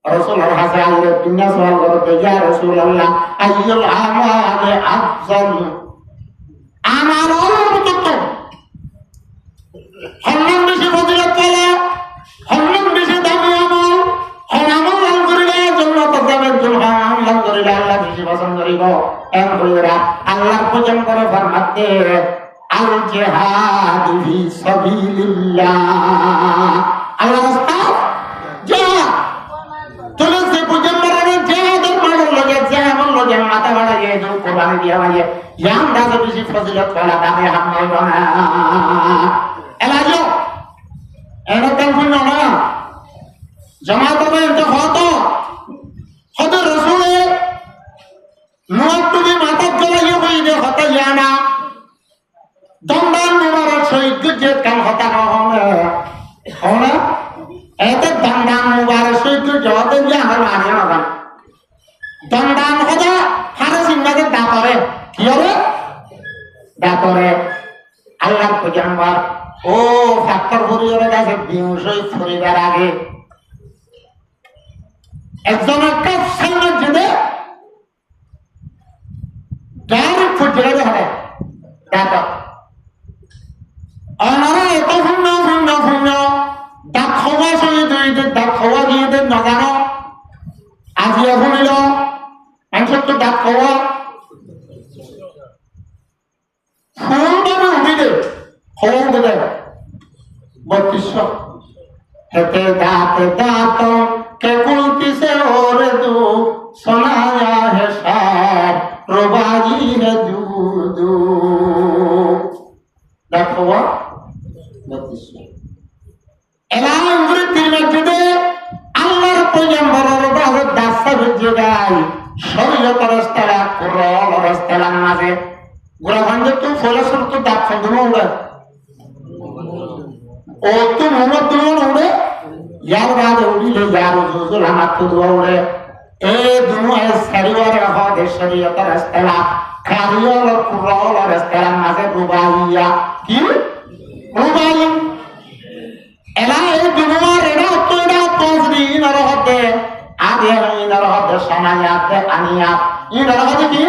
রাসূলুল্লাহ হাসানের দুনিয়া সওয়াল করতে ইয়া রাসূলুল্লাহ আইয়ুল আমালি আফজাল আমার অনুমত হল্লাম বেশি ফজিলত পালা হল্লাম বেশি দামি আমল হলামল আলহামদুলিল্লাহ জান্নাত যাবেন আলহামদুলিল্লাহ আল্লাহ বেশি পছন্দ করিব আলহামদুলিল্লাহ আল্লাহর পূজন করে ফরমাতে আল জিহাদ ফি সাবিলিল্লাহ আল্লাহ রাস্তা যা চলে সে পূজন মারানে জিহাদের মানের লগে যেমন লগে মাথা বাড়া গিয়ে যে কোরবানি দিয়া মানে ইয়াম দাসে বেশি ফজিলত পালা দামে হাম হইব না এলাজো এনে তেমন না জামাত তো হত রসুলে মুআত্তুবি মাথাত গলাইয়া হইবে হতা ইয়ানা দন্দান মুবারক শহীদ যে কাম হতা হনা এত দন্দান মুবারক শহীদ জতে যে আমার মানে না দন্দান হতা হারে সিংহাতে দাপরে কি হবে দাপরে আল্লাহর পয়গম্বর ও ফাক্কর পরিবারের কাছে বিংশই পরিবার আগে একজন একটা সামনে যেতে ডাইরেক্ট ফুটে হবে দেখো ওনারা এত শূন্য ডাক খাওয়া সঙ্গে জড়িত ডাক খাওয়া গিয়ে নজানো আজি এখন এলো মানুষের তো ডাক খাওয়া ফুল দামে উঠিলে খাওয়া উঠে দেয় 3200 হেতে দাঁত কে কুলতিসে ওরে দু সোনায়া হে সার রোবাজি হে দু দেখো 3200 এলাম করে তিরমার জুদে আল্লাহর পয়গম্বরের দাওয়াত দাসা বুঝে গায় শরীয়ত রাস্তালা কুরআন রাস্তালা মাঝে গুরাগঞ্জ তো ফলসর তো দাঁত ফন্দুনো উড়ে ও তো মোহাম্মদ দুনো উড়ে यार बात उड़ी ले यार जुजुल हम तो दुआरे ए दोनों है सरिवार रहा दे शरीयत रस्तला खारिया और कुरान और रस्तला मासे रुबाइया की रुबाई एला ए दोनों रेडा तो तोजरी न रहते आगे न रहते समायाते अनिया इन रहते की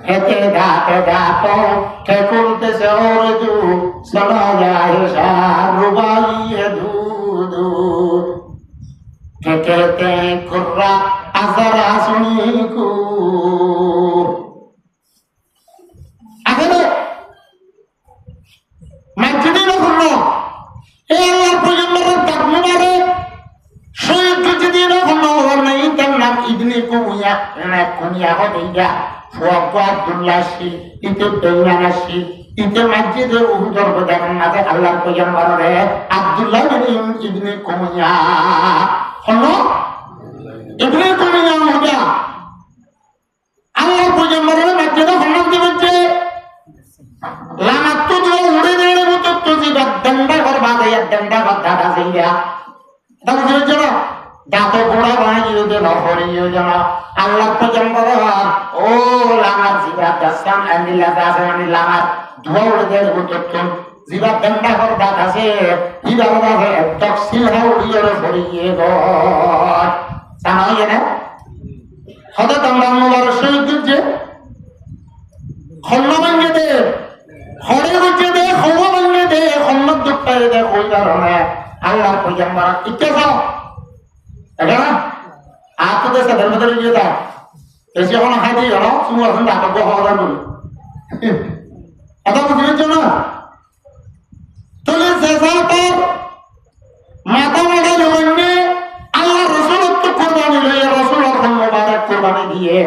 हेते दातो के कुलते से और तू सदा जाए सा रुबाई है के कहते हैं कुर्रा अजरा सुनी को आगे मस्जिद में खुलो ए अल्लाह पैगंबर तक मुबारे शहीद मस्जिद में खुलो और नहीं तब नाम इब्ने कुनिया ना कुनिया हो दिया फुआको अब्दुल्लाह शी इते बेईमाना शी इते मस्जिद उहुदर बदान माते अल्लाह पैगंबर रे अब्दुल्लाह बिन इब्ने कुनिया হলো ইবনে কুমিয়া মুদা আল্লাহ পয়গম্বরের মসজিদে হন্নাত দিবছে লানাত তো উড়ে দেড়ে মত তো জিবা দন্ডা বরবাদ ইয়া দন্ডা বাদা যাইয়া দাও জন্য দাঁত গোড়া বানিয়ে দে নহরিও যেন আল্লাহ পয়গম্বর ও লানাত জিবা দাসান আনিলা দাসানি লানাত ধোয়া উড়ে দেড়ে মত তো জিবা দন্ডা বরবাদ আছে ইবা বাবা তফসিল হয় উড়িয়ে ভরিয়ে গো জানা না হঠাৎ আমরা মোবার শহীদ যে খন্ড ভাঙ্গে দে হরে হচ্ছে দে খোয়া ভাঙ্গে দে খন্ড দুঃখায় দে ওই কারণে আল্লাহ পয়গম্বর ইচ্ছে যাও এটা না আর তো দেশে ধর্ম ধরে নিয়ে যাও এসে কোনো খাই দিয়ে গেল তুমি এখন ডাকা হওয়া যাবে এটা বুঝিয়েছ না তুলে শেষাতের মাথা মাথা জমান্নে আল্লাহ রসুলত্ব কোরবানি লইয়া রসুলের মোবারক কোরবানি দিয়ে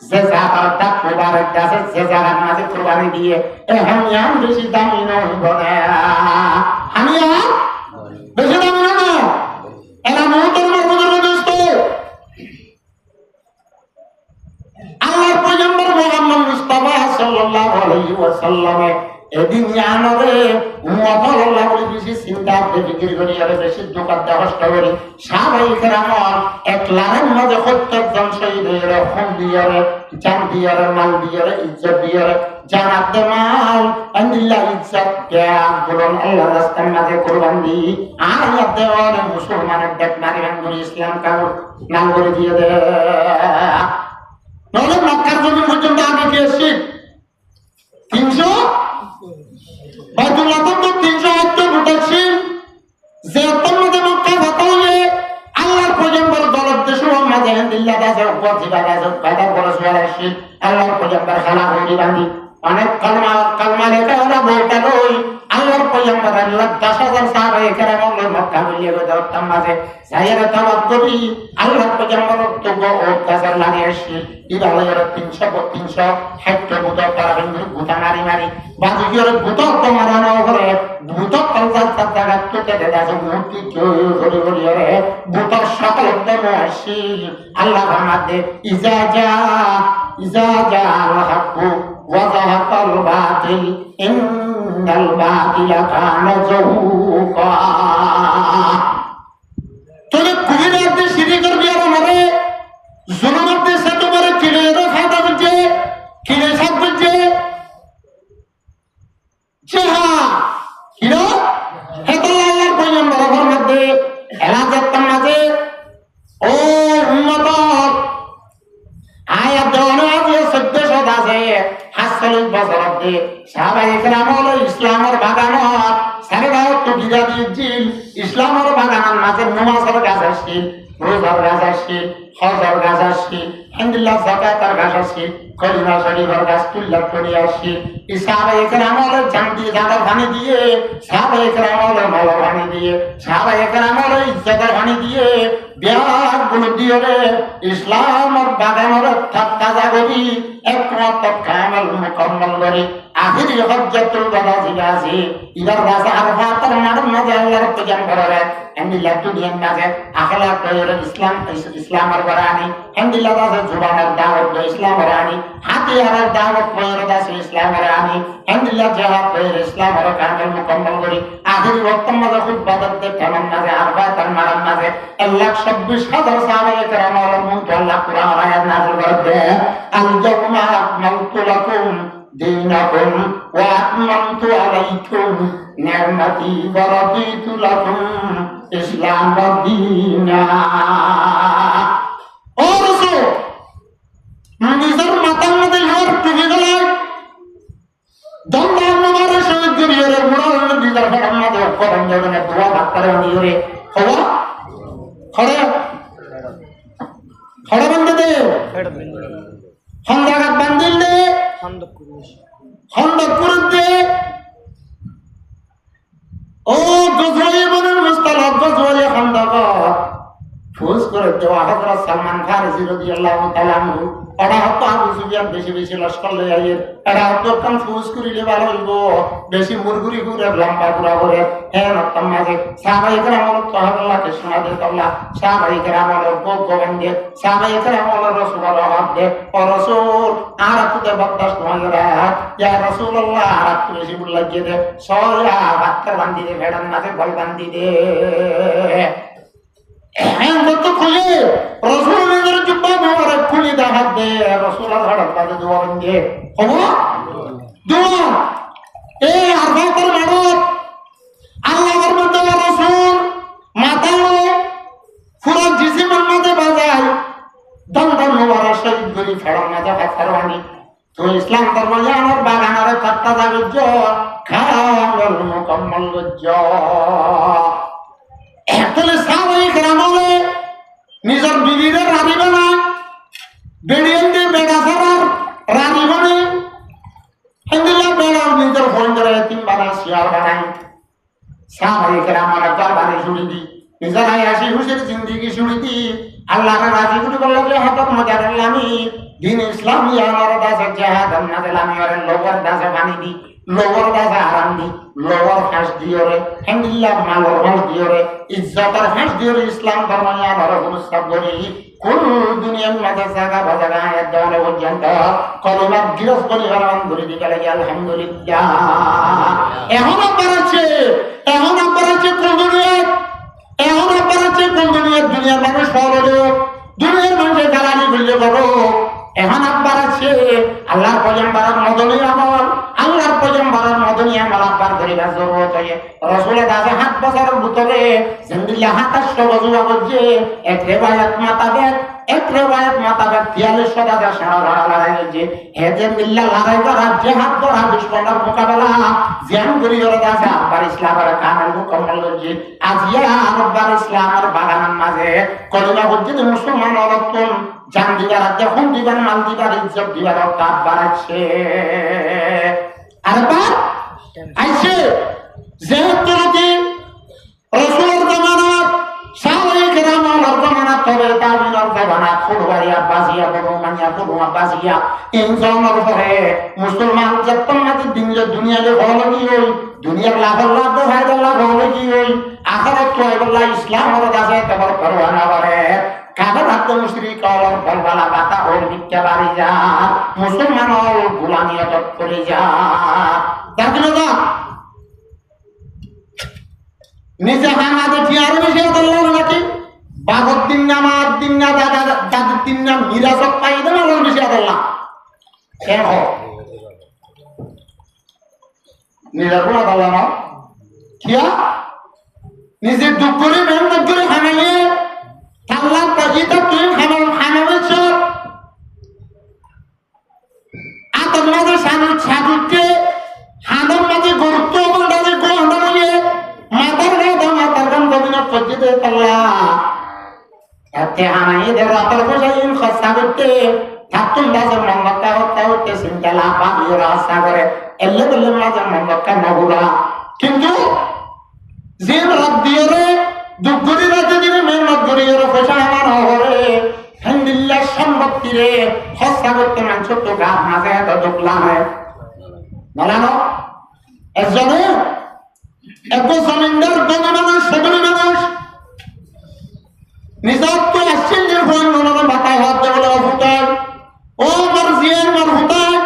যে জাকার ডাক মোবারক আছে যে জাকার মাঝে কোরবানি দিয়ে আমি আর বেশি দামি নইব না আমি আর বেশি দামি না এরা মুহূর্তের মধ্যে দোস্ত আল্লাহর পয়গম্বর মুহাম্মদ মুস্তাফা সাল্লাল্লাহু আলাইহি ওয়াসাল্লাম এদিন জানরে উম্মত আল্লাহ বলে বেশি চিন্তা ফিকির করি আর বেশি দোকান দেওয়াটা করি সবাই কেরামন এক লাখের মধ্যে 70 জন শহীদ হয়ে খুন দিয়ে জান দিয়ে মাল দিয়ে ইজ্জত দিয়ে জানাত দে মাল আল্লাহ ইজ্জত জ্ঞান বলুন আল্লাহ রাস্তার মাঝে কুরবান দি আর ইয়াতে অনেক মুসলমানের দেখ মারিবান করে ইসলাম কাউ নাম করে দিয়ে দে নলে মক্কার জমি পর্যন্ত আগে কি এসছি 300 বাইতুল্লাহ তো 378 উঠেছি যে তোমাদের মক্কা বাতাইয়ে আল্লাহর পয়গম্বর দলত দেশ মাঝে দিল্লা দাসের উপর জিবা দাসের কথা বলে শুয়াছি আল্লাহর পয়গম্বর খালা হয়ে বাঁধি অনেক কালমা লেখা ওরা বলতে লই আল্লাহর পয়গম্বর আল্লাহ 10,000 সাহাবায়ে কেরাম ওই মক্কা মিলিয়ে দরতাম মাঝে যাইরা তাওয়াত করি আল্লাহর পয়গম্বর তো অত্যাচার লাগে আসি ইবালের 360 বুত তারা গুতা মারি বাজুর বুত মারানো করে বুত কলজা জায়গা কেটে দেয় মূর্তি ধরে ধরে বুত সকল আসি আল্লাহ আমাদে ইজা যা আল হাক্কু وزهق الباطل إن الباطل كان زهوقا তোরে কুমিরের দে সিরি করবি আর আমারে জুলুমের দে সে তোমারে কিরে রে ফায়দা বুঝে কিরে সব বুঝে চাহা কিরো হেতল আল্লাহর পয়গম্বর ঘর মধ্যে এলাজত মাঝে ও উম্মত আয়াত দেওয়ানো আছে 1400 আছে 40 বছর অব্দি সাহাবায়ে কেরাম হলো ইসলামের বাগানত সারেদাও তো বিদাতি জিল ইসলামের বাগানের মাঝে নামাজের গাছ আসছে রোজার গাছ আসছে হজের গাছ আসছে আলহামদুলিল্লাহ যাকাতের গাছ আসছে কলিমা শরীফের গাছ তুল্লাত করে আসছে এই সাহাবায়ে কেরাম হলো জান্দি জাদার পানি দিয়ে সাহাবায়ে কেরাম হলো মালার পানি দিয়ে সাহাবায়ে কেরাম হলো ইজ্জতের পানি দিয়ে বিয়ার গুলো দিয়ে ইসলামের বাগানের তাজা করি একমাত্র কামাল মুকম্মল করে আখিরি হজ্জাতুল ওয়াদা জিগাছি ইদার রাজা আরফাতের মাঠের মাঝে আল্লাহর পয়গম্বরের আলহামদুলিল্লাহ দুনিয়ার মাঝে আখলাক তৈরি ইসলামের বারানি আলহামদুলিল্লাহ দাসে জুবানের দাওয়াত ইসলামের আনি হাতিয়ারের দাওয়াত তৈরি দাসে ইসলামের আনি আলহামদুলিল্লাহ জিহাদ তৈরি ইসলামের কামাল মুকম্মল করে আখিরি ওয়াক্তের মাঝে খুতবাত দে কামান মাঝে আরফাতের মাঠের মাঝে 1,26,000 সাহাবায়ে কেরাম মনকে আল্লাহ কুরআন আয়াত নাযিল করে আল ইয়াউমা আকমালতু লাকুম দীনাকুম ওয়া আতমামতু আলাইকুম নি'মাতি ওয়া রাদিতু লাকুম ইসলাম দীনা ও রাসূল নিজের মাথার মধ্যে লোর টুপি গলায় দন্ডা মারে শহীদ করিয়ে মুড়াল নিজের মাথার মধ্যে কোরআন জগনে দোয়া ডাক্তারে নিয়ে হলো খড়ে বান্ধে দে খন্দাঘাত বান্ধিল দে খন্দ করে দে ও গজওয়ালি বনের মুস্তালাব গজওয়ালি খন্দক ফুস করে দেওয়া হযরত সালমান ফারসি রাদিয়াল্লাহু তাআলা আনহু ওরা হতো আবু সুফিয়ান বেশি লস্কর লই আইয়ে এরা হতো কাম ফুস করিলে ভালো হইব বেশি মুরগুরি করে লম্বা পুরা করে হ্যাঁ রক্তম মাঝে সাহাবায়ে কেরাম তো আল্লাহকে শোনা দে আল্লাহ সাহাবায়ে কেরাম গোবিন্দ দে সাহাবায়ে কেরাম রাসূলুল্লাহ দে ও রাসূল আর আপনি বকদাস তোমারা ইয়া রাসূলুল্লাহ আর আপনি বেশি বললা গিয়ে দে সয়া বাচ্চা বান্ধি দে ভেড়ার মাঝে বল বান্ধি দে কত খুলে রাসূলের জুব্বা মোবারক খুলে দাহাত দে রাসূলের হাড় কাছে দোয়া বন্ধে হবো দোয়া এই আরবাতের মানত আল্লাহর মধ্যে রাসূল মাথায় পুরো জিসিমের মধ্যে বাজায় দন্দন মোবারক শরীফ গরি ফেড়ার মাঝে হাতরওয়ানি তো ইসলাম ধর্ম জানার বাগানের কাটটা যাবে জ খাওয়াল মুকম্মল জ তাহলে সাহাবায়ে কেরাম নিজের বিবির রানী বানায় বেড়িয়ে দিয়ে বেড়া ছাড়ার রানী বানায় আলহামদুলিল্লাহ বেড়ার নিজের ফোন করে তিন বানায় শিয়ার বানায় সাহাবায়ে কেরাম ঘর বাড়ি শুনি দি নিজের হাসি খুশির জিন্দিগি শুনি দি আল্লাহর রাজি করে বলল যে হাতত মজার আমি দিন ইসলাম ইয়ার দাসে জিহাদ নাজেল আমি আর লোগর দাসে বানি দি লোগর দাসে আরাম দি লোগর হাস দিওরে আলহামদুলিল্লাহ মালর হাস দিওরে ইজ্জতের হাস দিওরে ইসলাম ধর্ম ইয়ার অনুসব করি কোন দুনিয়ার মাঝে জায়গা বাজারে আয়াত দেওয়ানো পর্যন্ত কলমার গিরফ করি হারাম ধরে দিকে লাগে আলহামদুলিল্লাহ এখন আপনার আছে কোন দুনিয়া এখন আপনার আছে কোন দুনিয়ার মানুষ পাওয়া দুনিয়ার মানুষের দালালি করলে বড় এখন আপনার আছে যে আল্লাহর পয়গম্বরের মদনী আমল, আল্লাহর পয়গম্বরের মদনী আমল আবার করিবার জরুরত হয়। রাসূলের দাসে 7 বছরের ভিতরে জিন্দিল্লাহ 27 বছর আগজে এক রিওয়ায়াত মোতাবেক 43,000 সারা ধরা লাগাইছে। হেজে মিল্লা লড়াই করা, জিহাদ করা, দুশমনের মোকাবেলা জিহাদ করি ওরা দাসে আবার ইসলামের কামেল মুকম্মল হচ্ছে। আজিয়া আরবার ইসলামের বাগানের মাঝে কলিমা হচ্ছে মুসলমান অলক্ষণ জান দিবার যখন দিবার মাল দিবার ইজ্জত দিবার কাপ বাড়াচ্ছে। আরেকবার আইছে যেহেতু রাসূলের জামানাত সাহাবায়ে কেরামের জামানাত তবে তাবিনের জামানাত ফুলবাড়িয়া বাজিয়া বনমানিয়া বনুয়া বাজিয়া ইনজনের পরে মুসলমান যতমাদি দুনিয়াতে হলো কি হই দুনিয়ার লাভ ফায়দা লাভ হলো কি হই আখিরাত তো আল্লাহ ইসলামের কাছে তবর পরওয়ানা করে কাগজ হাত মুশরিক আর বলবালা বাতা ওর মিথ্যা বাড়ি যা মুসলমান হল গোলামিয়ত করে যা। দেখলো না নিজে হামাদে টিয়ার বেশি আল্লাহ নাকি বাগর দিন না মার দিন না দাদার দিন না মিরাজত পাই দেন আল্লাহ বেশি আল্লাহ কেন নিরাগুণ আল্লাহ না কিয়া নিজে দুঃখ করে মেহনত করে খানালে আল্লাহ পজিতা তুই খানাবেছ আতর মাঝে সাজুতে হানার মাঝে গুরুত্ব বলতে গোহনা নিয়ে মাতার গান গোবিনা পজিতে আল্লাহ এতে হানাই দে রাতর বসাইন খসা করতে থাকুন দাসের মঙ্গলটা হতে সিনকালা বাবিরা আশা করে এল্লে বললে মাঝে মঙ্গলটা নগুরা কিন্তু যে রাত দিয়ে রে দুপুরি রাতে দিনে মেহনত করি ওর পয়সা আমার হরে আলহামদুলিল্লাহ সম্পত্তি রে খসা করতে মানুষ তো গা মাঝে এত ঢুকলা হয় বলানো একজনে এত জমিনদার ধনী মানুষ সেগুলি মানুষ নিজের তো আশ্চর্যের ফোন মনে মাথায় হাত দেবলে অভুতায় ও আমার জিয়ার মার হুতায়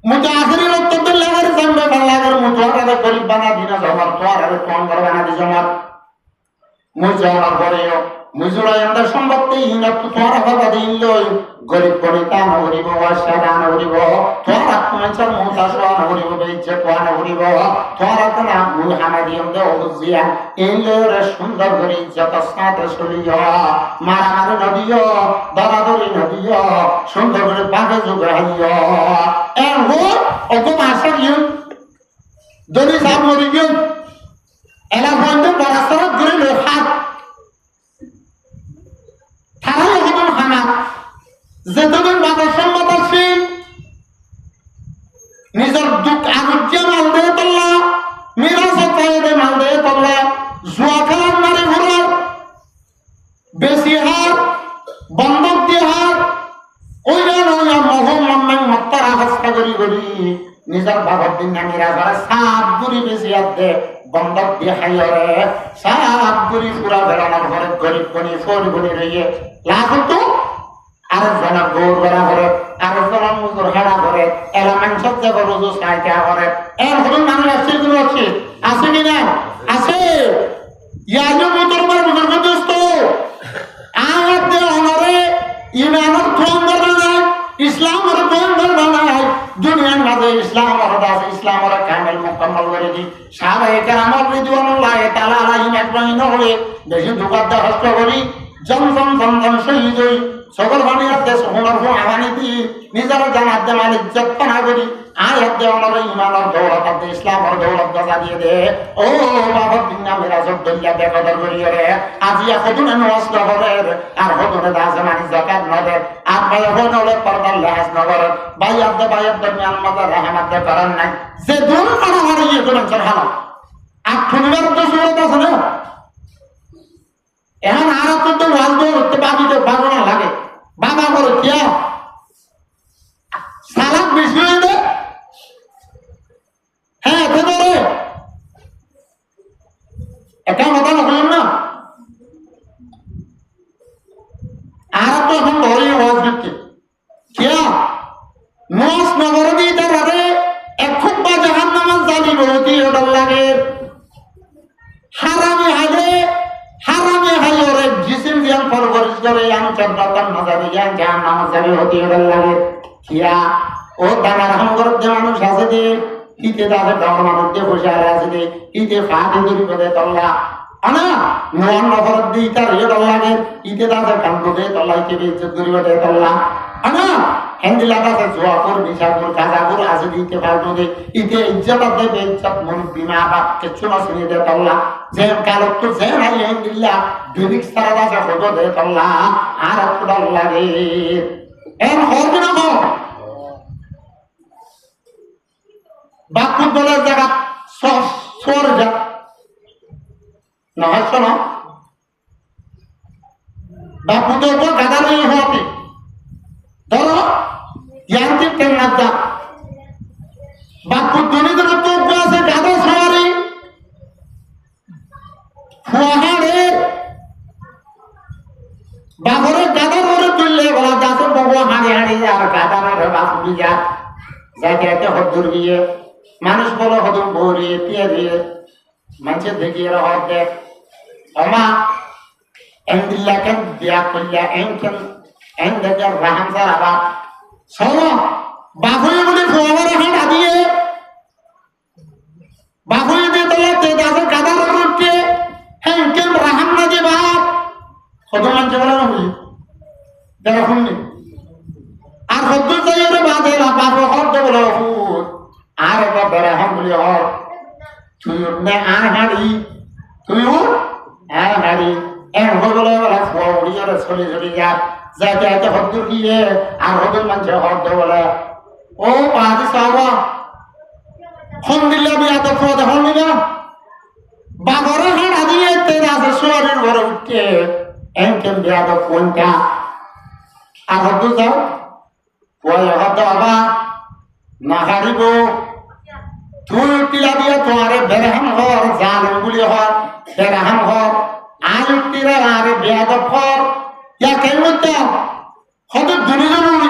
মুঝে আখেরি অত্যন্ত লাগার জানবে ভাল লাগার মুঝে আরে গরিব বানা দিনা জমার তো আর কোন বড় বানা দি জমার মুঝে আমার বড়েও মুজুরা এন্ডার সম্পত্তি হিনা তো তোমার কথা দিল গরিব গরিব না গরিব ওয়াশাদা না গরিব তোমার আত্মসম্মান মুতাস না গরিব বেইজ্জত না গরিব তোমার না মুল হামাদিয়ম দে ওজিয়া এলের সুন্দর করে ইজ্জত সাথে চলিও মারামারি নদিও দরাদরি নদিও সুন্দর করে বাগে জুগাইও এর হো ওগো মাসা ইউ দরি সাব মরিও এলা বন্ধ বরাসর করে লোহাত তারাই এখন খানা যেতদিন বাবার সম্মত আছে নিজের দুঃখ আগুজ্জা মাল দিয়ে তোলা মিরাজত চাইদে মাল দিয়ে তোলা জুয়া খেলার মারে ঘোরার বেশি হার বন্ধক দিয়ে হার ওইরা নইয়া মহম মাম্মাই মত্তারা হাস্তা করি করি নিজের বাবার দিন না মিরাজ সাপ গুড়ি বেশি হাত দে বন্ধক দিয়ে হাইরে সাপ গুড়ি পুরা বেড়ানোর ঘরে গরিব গনি ফোর গনি রইয়ে লাভ তো আর জনের গৌর বেড়া করে আর জনের মুজুর হেড়া করে এরা মাংসত যে রোজু সাইটা করে এর হলুন মানুষ আসছে কোনো আছে আছে কিনা আছে ইয়াজু মুতরমার বুজুর্গ দোস্ত আয়াত দে অনারে ইমানের থঙ্গর বানায় ইসলামের থঙ্গর বানায় দুনিয়ার মাঝে ইসলামের দাস ইসলামের কামেল মুকম্মল করে দি সাহাবায়ে কেরাম রিদওয়ানুল্লাহ তাআলা আলাইহিম আজমাইন হলে বেশি দুকাদ্দা হস্ত করি জমজম শহীদ হই সকল বানিয়ার দেশ হুনার হো আগানি দি নিজের জানাত দে মালিক ইজ্জত না করি আয়াত দে অনর ইমানের দৌলত দে ইসলামের দৌলত গজা দিয়ে দে ও বাবার দিন না মিরাজত দলিয়া বেকদর করি রে আজি এখদুনে নওয়াজ নগরের আর হদুনে দাস মানি যাকাত নদের আর ভাই হনলে পরদার লাহাজ নগর ভাই আব্দ মিয়ান মাদার রহমত দে করার নাই যে দুন করা হরে ইয়ে কোন চরহালা আর খুনিবার তো সুরত আছে না এখন আর তো ওয়াজ দে উঠতে পাবি তো ভালো না লাগে বাবা বলে কিয়া সালাম বেশি হয়ে দে হ্যাঁ তো রে এটা কথা বললাম না আর তো এখন ধরে ওয়াজ দিতে কিয়া নস নগর দিয়ে তারে এক খুব বা জাহান্নামের জানি বলতি ওটা লাগে হারামি হাইরে জিসিম দিয়ান পরবরিশ করে আম চন্দ্রতন নজরে যান জাহান্নামের জানি হতি ওটা লাগে কিয়া ও দানার হাঙ্গর যে মানুষ আছে যে ইতে তাদের গাঁর মানুষ যে বসে আছে যে ইতে ফাঁকে দূরি করে তল্লা আনা নোয়ান নগর দিয়ে তার ইয়ে লাগে ইতে তাদের কান্দ দিয়ে তল্লা ইতে ইজ্জত দূরি করে তল্লা আনা হ্যান্ডিলা কাছে জোয়াপুর বিশাপুর গাজাপুর আছে দিতে পারবো যে ইতে ইজ্জত দেবে ইজ্জত মন বিনা বাপ কিছু না শুনিয়ে দে তল্লা যে কালক তো যে নাই হ্যান্ডিল্লা বিবিক সারা দাসে হতো দে তল্লা আর একটু লাগে এর হরবে না হর বাক্য বলার জায়গা সর যা না হচ্ছে না বাপু তো গাদা নেই হতে ধরো ইয়ান্ত্রিক কেমন যা বাপু দুনিদের তো আছে গাদা সওয়ারি ফুয়াহারে বাবরে গাদা মরে তুললে বলা যাচ্ছে বড় হাঁড়ি হাঁড়ি আর গাদা মারে বাপুরি যা যাইতে যাইতে হদ্দুর গিয়ে মানুষ বলো হদুর বৌরিয়ে টিয়ে দিয়ে মানুষের দেখিয়ে হদ দেখ অমা এন্দিল্লাকেন বিয়া করলে এনকেন এন দেখে রাহাম স্যার আবার শোনো বাপুরি বলে ফোয়ারে হাঁড়া দিয়ে বাপুরি দিয়ে তোলা তেজ আছে গাদার রুটে এনকেন রাহাম না যে বাপ কত মানুষ বলে না বুঝি দেখা শুননি আর হদ্দুর যাই ওরে বাঁধে না বাপু হদ্দ বলে আর এটা বেড়া হাম বলি হর তুই নে আর হাড়ি তুইও আর হাড়ি এন হলে বলে ফোড়ি ওরে চলে চলে যা যাইতে যাইতে হদ্দুর গিয়ে আর হদ্দুর মানুষের হদ্দ বলে ও পাহাড়ি সাহবা হন দিল্লা বিয়া তো ফোড়ে হন দিলা বাগরে হাড়া দিয়ে তেরা আছে শরীর ঘরে উঠে এনকেন বিয়া তো কোনটা আর হদ্দুর যাও ওই হদ্দ বাবা না হারিব তুই উঠিলা দিয়ে তোমারে বেরহাম হর জানম গুলি হর বেরহাম হর আজ উঠিরা আরে বেয়াদ ফর ইয়া কেন মধ্যে হয়তো দুনিজন উড়ি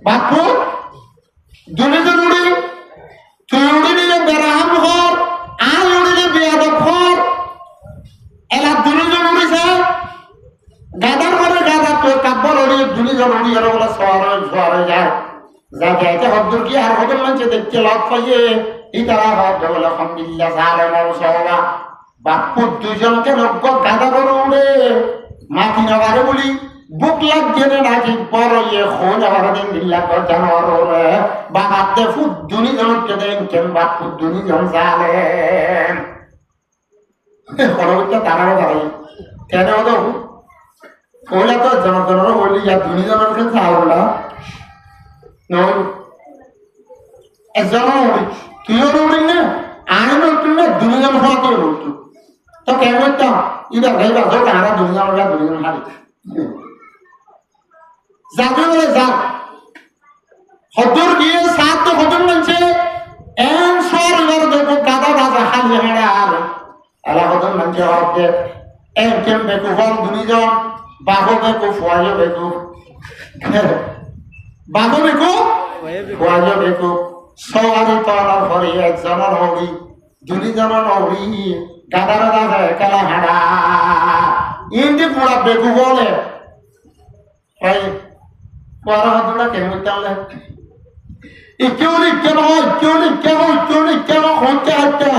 বাপু দুনিজন উড়ি তুই উড়ি নিলে বেরহাম হর আজ উড়িলে বেয়াদ ফর এলা দুনিজন উড়িছে গাদার ঘরে গাদা তো কাব্বল উড়ি দুনিজন উড়ি আর বলে সর যায় যাতে এতে হদ্দুর কি আর হদুর মানুষ দেখতে লাভ পাইয়ে এই তারা হদ্দ বলে আলহামদুলিল্লাহ সালাম সহবা বাপু দুজনকে নব্য গাদা করে উড়ে মাটি নগারে বলি বুক লাগছে নাকি বড় ইয়ে খোঁজ আবার দিন দিল্লা কর জানোয়ার ওরে বাবাতে ফুট দুনি জনকে দেন কেন বাপু দুনি জন সালেন পরবর্তী তারারও দাঁড়াই কেন হতো ওলা তো জনগণেরও বলি ইয়া দুনি জনের কাছে চাওলা তুইও উড়ি না আমি উঠি না দুজন হওয়াতে উঠতো তো কেন করতাম ইটা ভাই বাজো তারা দুজন হারি যাকে বলে যাক হদুর গিয়ে সাত তো হদুর মানছে এন সর এবার দেখো গাদা গাদা হালি হাড়ে আর এলা হদুর মানছে হতে এন কেম বেকু হল দুজন বাবু বেকু ফুয়াজো বেকু বাবু বেকু ফুয়াজো বেকু সওয়ারি তলার ঘরে একজনের হবি দুজনের হবি গাদার গাদা একালা হাড়া ইন্দি পুরা বেকু বলে এই পরা হদুরা কেন তাহলে কেন হচ্ছে হচ্ছে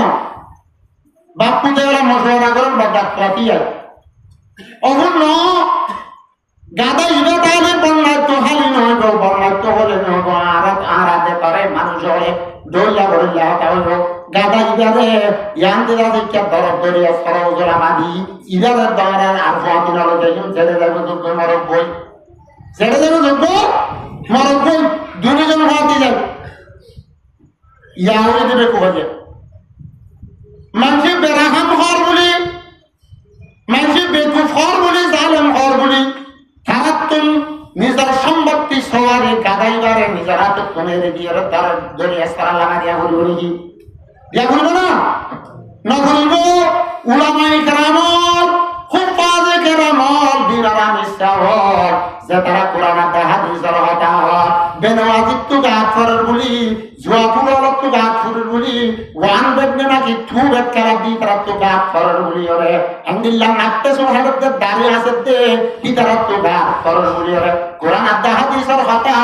বাপু দেওয়া মশলা করেন বা ডাক্তারাতি অগুণ গাদা ইবা তাহলে বন্যাত্য হালি নহব বন্যাত্য হলে নহব আরাধে পারে মানুষ হলে দৌড়া ভরিলা হইব গাদা ইবারে ইয়ান্তে শিক্ষা দরব দরিয়া সরব জোড়া বাঁধি ইবারে দ্বারা আর ফাঁকি নলে দেখুন ছেড়ে যাবে যোগ্য মরক বই ছেড়ে যাবে যোগ্য মরক বই দুজন ফাঁকি যাবে ইয়া হয়ে দেবে কোভাবে মানুষের বেরাহাম হর বলি মানুষের বেকুফ হর বলি জালেম হর বলি তারাতুম নিজের সম্পত্তি সওয়ারে গাদাইবারে নিজের হাতে তুলে দিয়ে তার দরিয়া সারা লাগা দিয়া বলি কি দিয়া বলবো না বলবো উলামায়ে কেরামত হুফাজে কেরামত বিরাম ইসলাম যে তারা কোরআন আর হাদিসের হতা বেনামাজির তো গাছ ফরের বলি জুয়া ফুলের তো গাছ ফুলের বলি ওয়ান বেদনে নাকি টু বেদ খেলা দি তারা তো গাছ ফরের বলি ওরে আলহামদুলিল্লাহ নাট্য সোহারতে দাঁড়িয়ে আছে দে দি তারা তো গাছ ফরের বলি ওরে কোরআন আর হাদিসের হতা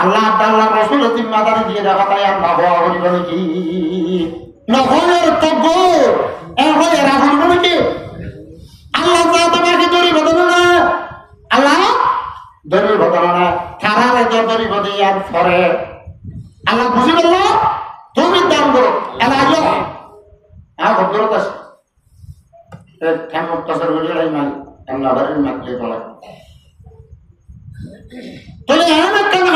আল্লাহ আল্লাহ রাসূল জিম্মাদারি দিয়ে দেওয়া তাই আল্লাহ বলিব নাকি নহয়ের তো গো এ হয়ে রাখুন নাকি আল্লাহ যা তোমাকে দড়ি বদলে না আল্লাহ দড়ি বদলে না কারারে যে দড়ি বদলে আর ফরে আল্লাহ বুঝি বলল তুমি দান করো এলা আলো ভদ্রত আছে কেমন তাসর বলে মাল আল্লাহ বাড়ির মাতলে বলা তোলে এমন কেন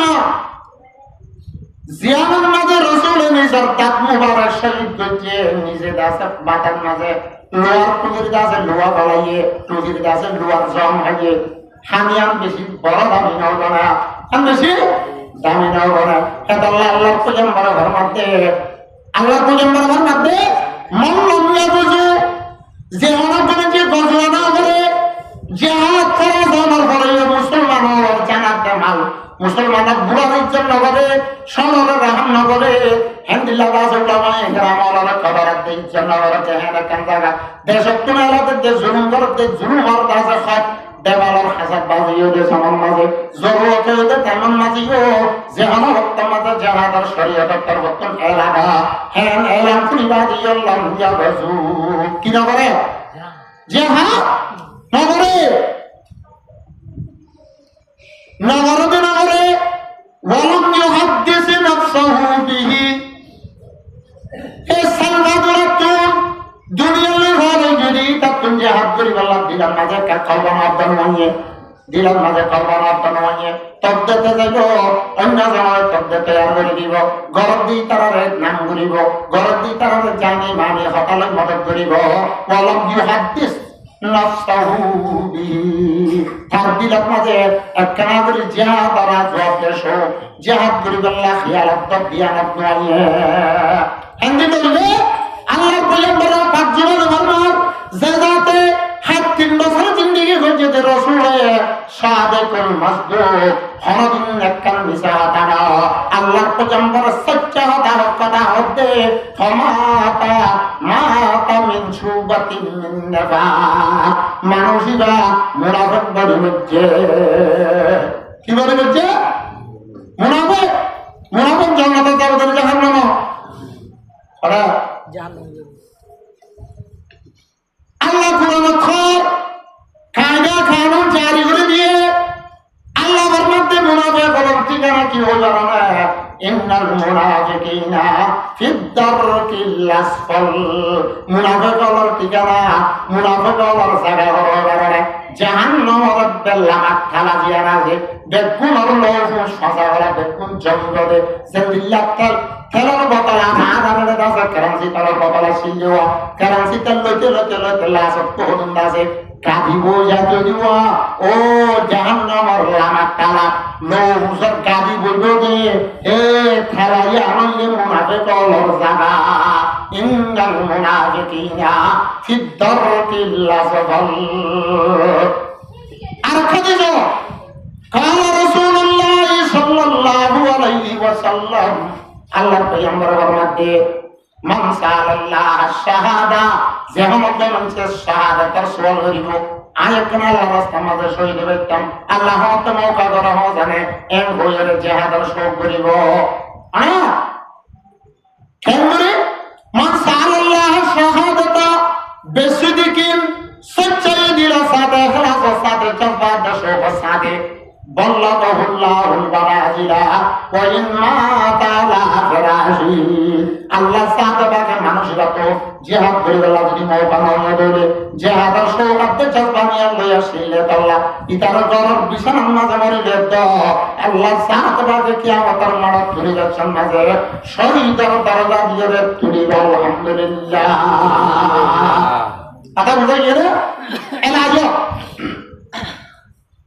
জিয়ানের মাঝে রসুল নিজের দাঁত মুবারক শরীফ করছে নিজে দাসে মাথার মাঝে লোয়ার টুকির দাসে লোয়া গলাইয়ে টুকির দাসে লোয়ার জম হাইয়ে হামিয়ান বেশি বড় দামি নাও না আর বেশি দামি নাও না এতল্লাহ আল্লাহর পূজন বড় ঘর মধ্যে আল্লাহর পূজন বড় ঘর মধ্যে মন লম্বিয়া বুঝু যে অনেক মানে যে গজলা না করে যে হাত করা জানার পরে মুসলমান জানার মাল মুসলমানের বুড়ার ইজ্জত নগরে সনরে রাহাম নগরে হেন্দিল্লা দাসুল্লামায় গ্রামালরে খবরাতে ইজ্জত নগরে তেহেনে কান্দাগা দেশত্তু মেলাতে যে জুলুম করতে জুলুম হর দাসে খাত দেবালর হাসাব বাজিও যে সমান মাঝে জরুরতে হতে তেমন মাঝিও যে হনভক্ত মাঝে জাহাদার শরীয়তের পরিবর্তন এলাকা হেন এলাম ফুলিবাদিয়াল্লাহ ইয়া গজু কি নগরে জিহাদ নগরে নগরতে নগরে ওয়ালাম ইউহাদ্দিস নাফসাহু বিহি এ সালভাদরাতুন দুনিয়ার ঘরে যদি তাতুন জিহাদ করি আল্লাহ দিলাম মাঝে কলবান আব্দান মানিয়ে দিলাম মাঝে কলবান আব্দান মানিয়ে তবদেতে যাইব অন্য সময় তবদেতে আর করে দিব গরব দি তারারে নাম করিব গরব দি তারারে জানি মানি হতালে মদত করিব ওয়ালাম ইউহাদ্দিস নাফসাহু বিহি তার দিলের মাঝে একখানা করে জিহাদ আর জবাব দেশ জিহাদ করি আল্লাহ খিয়ালত দিয়ানত মানিয়ে হিন্দি বলবে আল্লাহ পয়গম্বর পাক জীবন ফরমান জাযাতে হাত 3 বছর জিন্দেগি হয়ে যেতে রাসূল সাদেকুল মাসদুক হনদিন একখান মিছা তারা আল্লাহর পয়গম্বর সচ্চা কথা হতে ফমাতা মাতা মিন সুবাতিন মিন নাফাক মানুষিরা মুনাফিক বলে হচ্ছে কি বলে হচ্ছে মুনাফিক মুনাফিক জান্নাতে যাবে জাহান্নামে ওরা জাহান্নামে আল্লাহ কোরআন খর কায়দা কানুন জারি করে দিয়ে আল্লাহর মধ্যে মুনাফিক হওয়ার ঠিকানা কি হলো জানো না ইন্নাল মুনাফিকিনা ফিদ দারকিল আসফাল মুনাফিক হওয়ার ঠিকানা মুনাফিক হওয়ার জায়গা হলো জাহান্নামের বেলামাত খালা দিয়া আছে বেগুন আর লোহ সাজা করা বেগুন জঙ্গলে জিল্লাত তেলের বোতল আমার দাসে কারেন্সি তেলের বোতল সিলুয়া কারেন্সি তেল লইতে লাসত কোহন দাসে কাদি বইয়া দিওয়া ও জাহান্নামের লামাত খালা লোহর কাদি বলবো যে এ খালাইয়া আনলে মুনাফিক হওয়ার জায়গা ইন্নাল মুনাফিকিনা ফিদ দারকিল আসফাল আর খাদিজ قال رسول الله صلى الله عليه وسلم আল্লাহর পয়গম্বর ফরমাতে মান সাল্লাল্লাহ শাহাদা যেমন মানুষের শাহাদাতের সওয়াল করিব আয়াতনা আল্লাহর রাস্তায় মাঝে শহীদ হইতাম আল্লাহ তো মৌকা করা হয় জানে এর বইয়ের জিহাদের সওয়াল করিব কেমনে মান সাল্লাল্লাহ শাহাদাতা বিসিদিকিন সচ্চাই দিলা সাথে ইখলাস সাথে জবাব দশো সাথে বল্লাহুল্লাহুল বারাজিরা ওয়া ইম্মা তালা ফিরাশি আল্লাহ সাহাবাকে মানুষরা তো জিহাদ করে আল্লাহ যদি মওকা না দেবে জিহাদের সওয়াতে জবানিয়া লইয়া শিলে আল্লাহ ইতার গরব বিছানার মাঝে মরিলে তো আল্লাহ সাহাবাকে কিয়ামতের মাঠে তুলে যাচ্ছেন মাঝে শহীদের দরজা দিয়ে তুলে আলহামদুলিল্লাহ কথা বুঝা গেল এলাজো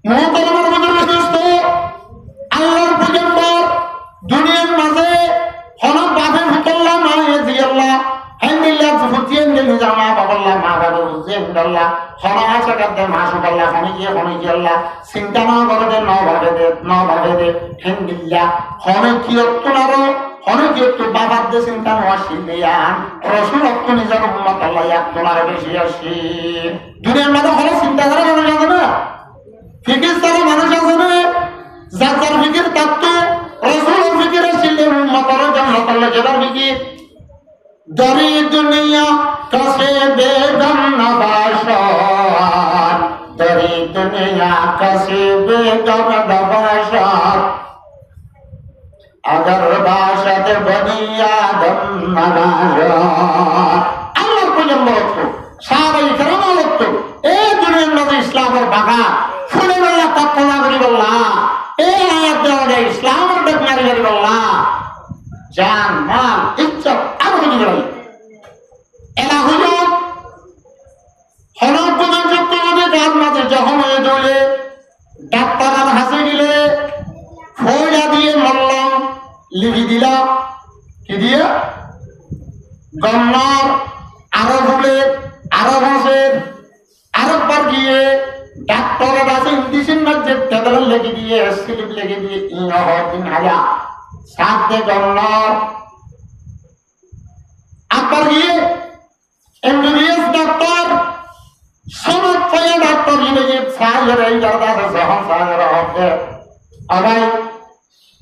মুহতারামের বুজুর্গ দোস্ত আল্লাহর পয়গম্বর দুনিয়ার মাঝে হনক বাফে ফুতল্লাহ মায়ে জিয়াল্লাহ হেন্দিল্লাহ ফুতিয়ান দিল জামা বাবাল্লাহ মা বাবা হুজেন আল্লাহ হনা আশা করতে মা সুবাল্লাহ খানি হনে কি আল্লাহ চিন্তা না করে দে ন ভাবে দে হেন্দিল্লা হনে কি অত্তনারো হনে কি একটু বাবার দে চিন্তা নোয়া শিলিয়ান রসুল অত্ত নিজের উম্মত আল্লাহ একজনারে বেশি আসি দুনিয়ার মধ্যে হলে চিন্তা করে মানুষ আছে না ফিকির ছাড়া মানুষ আছে না যার যার ফিকির তার তো রসুল ফিকির আসলে উম্মতের জান্নাত আল্লাহ যেটার ফিকির দরি দুনিয়া কাছে বেগম নবাসার দরি দুনিয়া কাছে বেগম নবাসার अगर बाशत बनिया दम नगाशा আল্লাহ পর্যন্ত লক্ষ্য সাহাবাই কেরাম লক্ষ্য এই দুনিয়ার মধ্যে ইসলামের বাগা ফুলে বললা তৎপনা করি বললা এই আয়াত দেওয়া ইসলামের ডাক মারি করি বললা জান মাল ইজ্জত আরো কিছু বলি এলা হইল হলক প্রমাণ সত্য হবে যার মাঝে যখন হয়ে চলে ডাক্তার হাসে গেলে ফয়লা দিয়ে মল্লম লিখি দিলা কি দিয়ে গন্নর আরো ভুলের আরো ভাষের আরেকবার গিয়ে ডাক্তারের আছে ইন্ডিসিন মাঝে টেবল লেগে দিয়ে স্লিপ লেগে দিয়ে ইন হাজা সাথে গন্নর একবার গিয়ে এমবিবিএস ডাক্তার সনদ পেয়ে ডাক্তার গিয়ে যে সাহায্যের এই দরদা আছে যখন সাহায্যের হবে আবার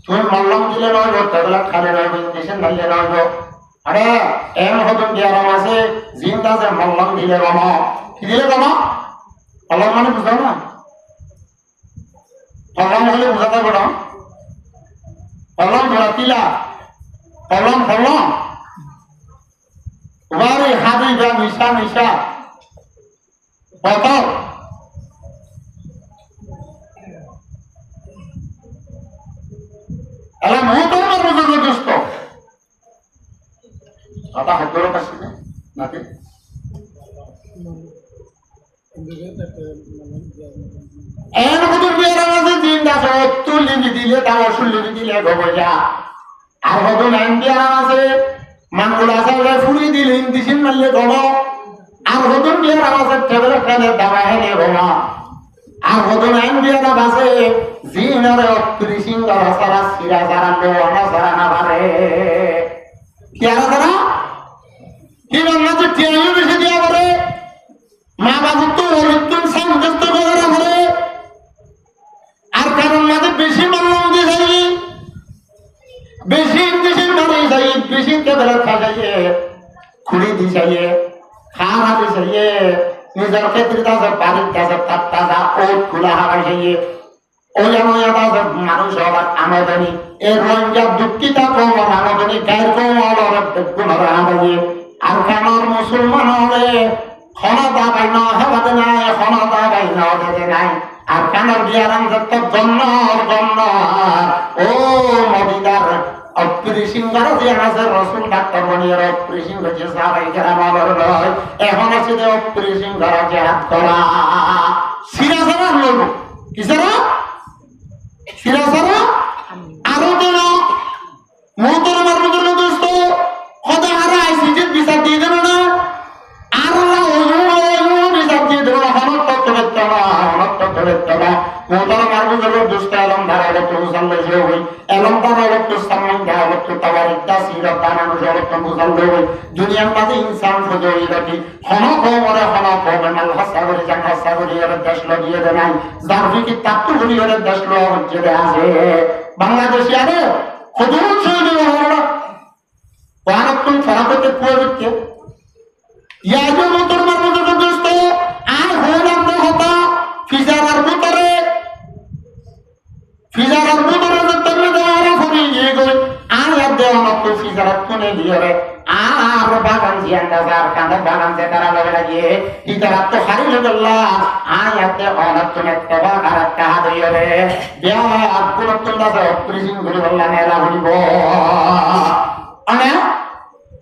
তুমি মল্লম দিলে নয় টেবলেট খালে নয় ইঞ্জেকশন দিলে নয় আরে এম হতন দিয়ারাম আছে জিন্দা যে মল্লম দিলে রম কি দিলে রম মল্লম মানে বুঝাও না মল্লম হলে বুঝাতে পারো মল্লম ধরা তিলা মল্লম ফলম ওবারে হাদি বা মিশা মিশা কত এলা মহতর বুঝাতে দুষ্ট কথা হদ্দর কাছে নাকি এন হদুর বিয়ার আমাদের দিন আছে অতুল লিবি দিলে তা অসুল লিবি দিলে গবজা আর হদুর লাইন বিয়ার আছে মানগুলা আছে ফুরি দিলে ইন্দিসিন মারলে গব আর হদুর বিয়ার আছে টেবল কানে দাবা হেলে গব আর হদুর লাইন বিয়ার আছে জিনারে অপরিসিং করা সারা সিরা সারা লোনা সারা না পারে কি আর সারা কি বাংলাতে টিআইও বেশি দিয়া পারে মা বাবু তো অলিতুন সংযুক্ত করে পারে আর কারণ মাঝে বেশি মানলাম দিয়ে যাই বেশি ইন্দিসিন মারে যাই বেশি টেবল খাইয়ে খুলি দি যাইয়ে খানা দি যাইয়ে নিজের ক্ষেত্রে তাজা বাড়ির তাজা তাজা ওট খোলা হারাই যাইয়ে ওই আমার মানুষ হবার আমদানি এর রঞ্জা দুঃখিতা কম আমদানি গায়ের কম গুণর আমদানি আর কানার মুসলমান হলে ক্ষণতা পাই না হেবাতে নাই ক্ষণতা পাই না ওদের নাই আর কানার বিয়ারাম যত জন্ম ও মদিদার অপরিসিংহার যে আছে রসুল ডাক্তার বনিয়ার অপরিসিংহ যে সাহাবাই কেরাম নয় এখন আছে যে অপরিসিংহার যে হাত করা সিরা সারা লোক কি সারা সিরা সারা আরো তো মোহতর মারমুদের দোস্ত খোদা হারা আইসিজে বিচার দিয়ে দেব না আর না ওই বিচার দিয়ে দেব না হনত তত্ত্ব না মোহতর মারমুদের দোস্ত এলম ধারা হলত মুসাল্লে যে হই এলম ধারা হলত সামান ধারা হলত তাওয়ারিক তাসিরত তানানু হলত মুসাল্লে হই দুনিয়ার মাঝে ইনসান ফজই রাখি হনত মরে হনত হবে মাল হাসাবরি জান হাসাবরি এর দেশ লাগিয়ে দে নাই জারফি কি তাত্তু হরি এর দেশ লাগিয়ে দে আছে বাংলাদেশি আরে খুদুর ছুঁয়ে হলো ওয়ারাতুন ফরাকতে কুয়াবিতে ইয়াজু মোতর মারমুদের দোস্ত আর হইলাম না হতা ফিজারার ভিতরে তুমি দেওয়ারে ফুরি গিয়ে গই আর ইয়াদ দেওয়া মত ফিজারাত কোনে দিয়ে আর বাগান জিয়ান্ডা যার কানে বাগান যে তারা লগে লাগিয়ে ইতারা তো হারিয়ে গেল আর ইয়াদ দেওয়া তুমি তবা কারাত কাহা দিয়ে রে দেওয়া আকুল তোমরা অপরিসিং করে বললা নেলা হইব আনে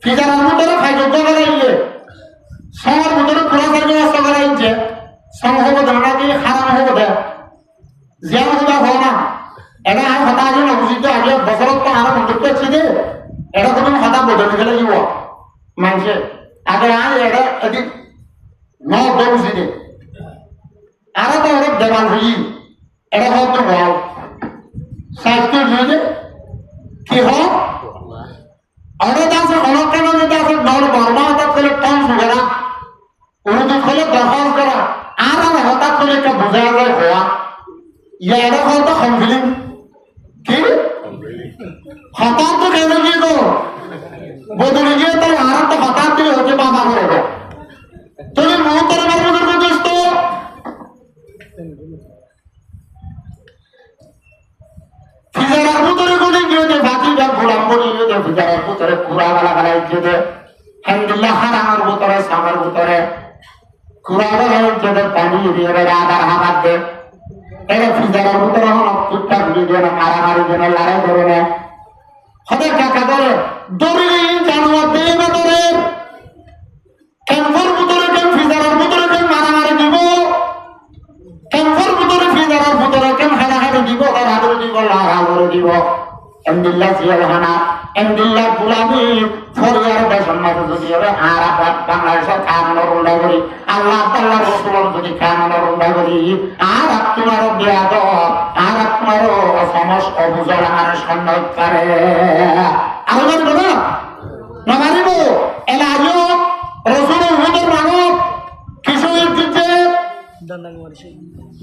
ফিজারার ভিতরে খাইতে করাইলে সবার ভিতরে খোলা থাকে রাস্তা করাইছে সংহব জানা কি হারাম হবো দে জিয়ান হবা হয় না এটা আর কথা আগে নবুঝিত আগে বছরত তো আরো বন্ধুত্ব আছে দে এটা তো তুমি কথা বদলে ফেলে দিব মানুষে আগে আর এটা এদিক ন বুঝি দে আর তো অনেক দেওয়াল হই এটা হয়তো বল স্বাস্থ্য দিয়ে কি হয় অনেক আছে অনেক কেন যদি আছে দল বর্মা হঠাৎ করে টন সুগেরা উর্দু খোলে দরখাস্ত করা আর হঠাৎ করে একটা বোঝা যায় হওয়া ইয়া এটা হয়তো কমপ্লিট কি হঠাৎ তো কেন গিয়ে তো বদলে গিয়ে তো আর তো হঠাৎ করে হতে বাবা করবে তুমি মহতর মারমুদের দোস্ত ফিজারার ভিতরে কোনে গিয়ে যে বাকি যা গোলাম বলি যে ফিজারার ভিতরে কুড়া গালা গালা ইচ্ছে দে হামদুলিল্লাহ হারামার ভিতরে সামার ভিতরে কুড়া গালা ইচ্ছে দে পানি দিয়ে আধার হাত দে এটা ফিজারার ভিতরে হলো টুকটাক দিয়ে না মারামারি দিয়ে না লড়াই করে না হতে কাকা ধরে দড়ি জানোয়ার দিয়ে না ধরে ক্যাম্পের ভিতরে কেন ফিজারের ভিতরে কেন মারামারি দিব ক্যাম্পের ভিতরে ফিজারের ভিতরে কেন হাড়াহাড়ি দিব হাড়াহাড়ি দিব লাহাড়ি দিব এমদুল্লাহ জিয়ালহানা এমদুল্লাহ গুলামি ফরিয়ার দেশের মতো যদি হবে আর বাংলাদেশের কানুনের উল্লেখ করি আল্লাহ তাল্লাহ রসুলের যদি কানুনের উল্লেখ করি আর তোমারও বেয়াদ আর তোমারও সমস্ত অবুজল আমার সন্ন্যত করে আর বলবো না নমারিব এলা আজও রসুলের হুদের মানব কিছু দিচ্ছে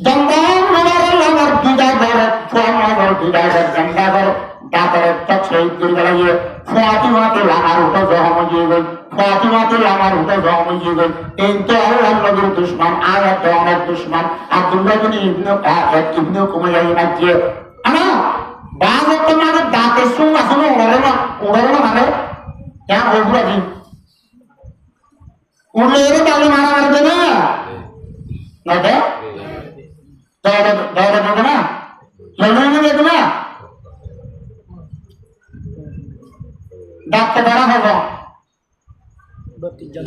দন্দান নমারের আমার দুদার ঘরে ফোয়ার দুদার গঙ্গা ঘর দাঁতের একটা শহীদ করে গেলে ফাতিমাতে লামার উঠে জহম গিয়ে গেল ফাতিমাতে লামার উঠে জহম গিয়ে গেল কিন্তু আল্লাহ নবীর দুশমন আয়াতে অনেক দুশমন আব্দুল্লাহ বিন ইবনে কুমাইয়া নাকি আনা বাজ একটা মানে দাঁতের সঙ্গে আসলে ওড়ালো না মানে হ্যাঁ ওগুলা দিন উড়লে এর তাহলে মারা মারবে না না দে দৌড়ে দেবে না লড়ে দেবে না ডাক্তার দ্বারা হজন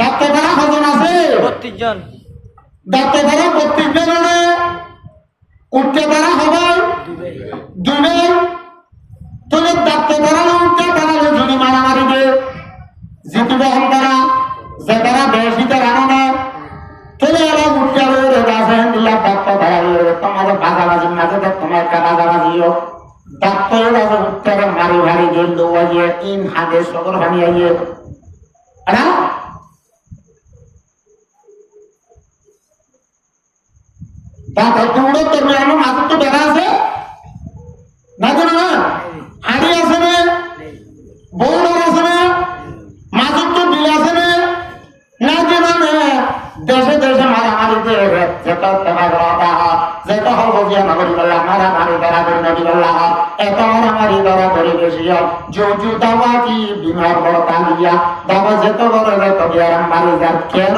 ডাক্তার দ্বারা হজন আছে 32 জন ডাক্তার দ্বারা 32 জন উঠতে দ্বারা হবে দুবে তুমি ডাক্তার দ্বারা উঠতে দ্বারা যদি মারামারি দে জিতবে হম দ্বারা যে দ্বারা বেশিতে রানো না চলে এলো উঠতে রে গাছেন দিলাম ডাক্তার দ্বারা তোমাদের বাজাবাজির মাঝে তোমার একটা বাজাবাজিও ডাক্তারের কাছে উঠতে মারি ভারি গেল দৌড়িয়ে 3 হাতে সকল বানিয়ে গিয়ে না ডাক্তার দৌড়ে তোর মেয়ে মাঝে তো বেড়া আছে না জানো না হাড়ি আছে না বৌড়ার আছে না মাঝে তো বিল আছে না না জানো না দেশে দেশে মারামারিতে যেটা তোমার রাতা যেটা হবো যে নগরী বললাম মারামারি দ্বারা করে নদী বললাম এত মারামারি দ্বারা করে বেশি জুজু দাওয়া কি বিমার বড় তালিয়া দাওয়া যেত বড় যেত বিয়ারাম মারি যার কেন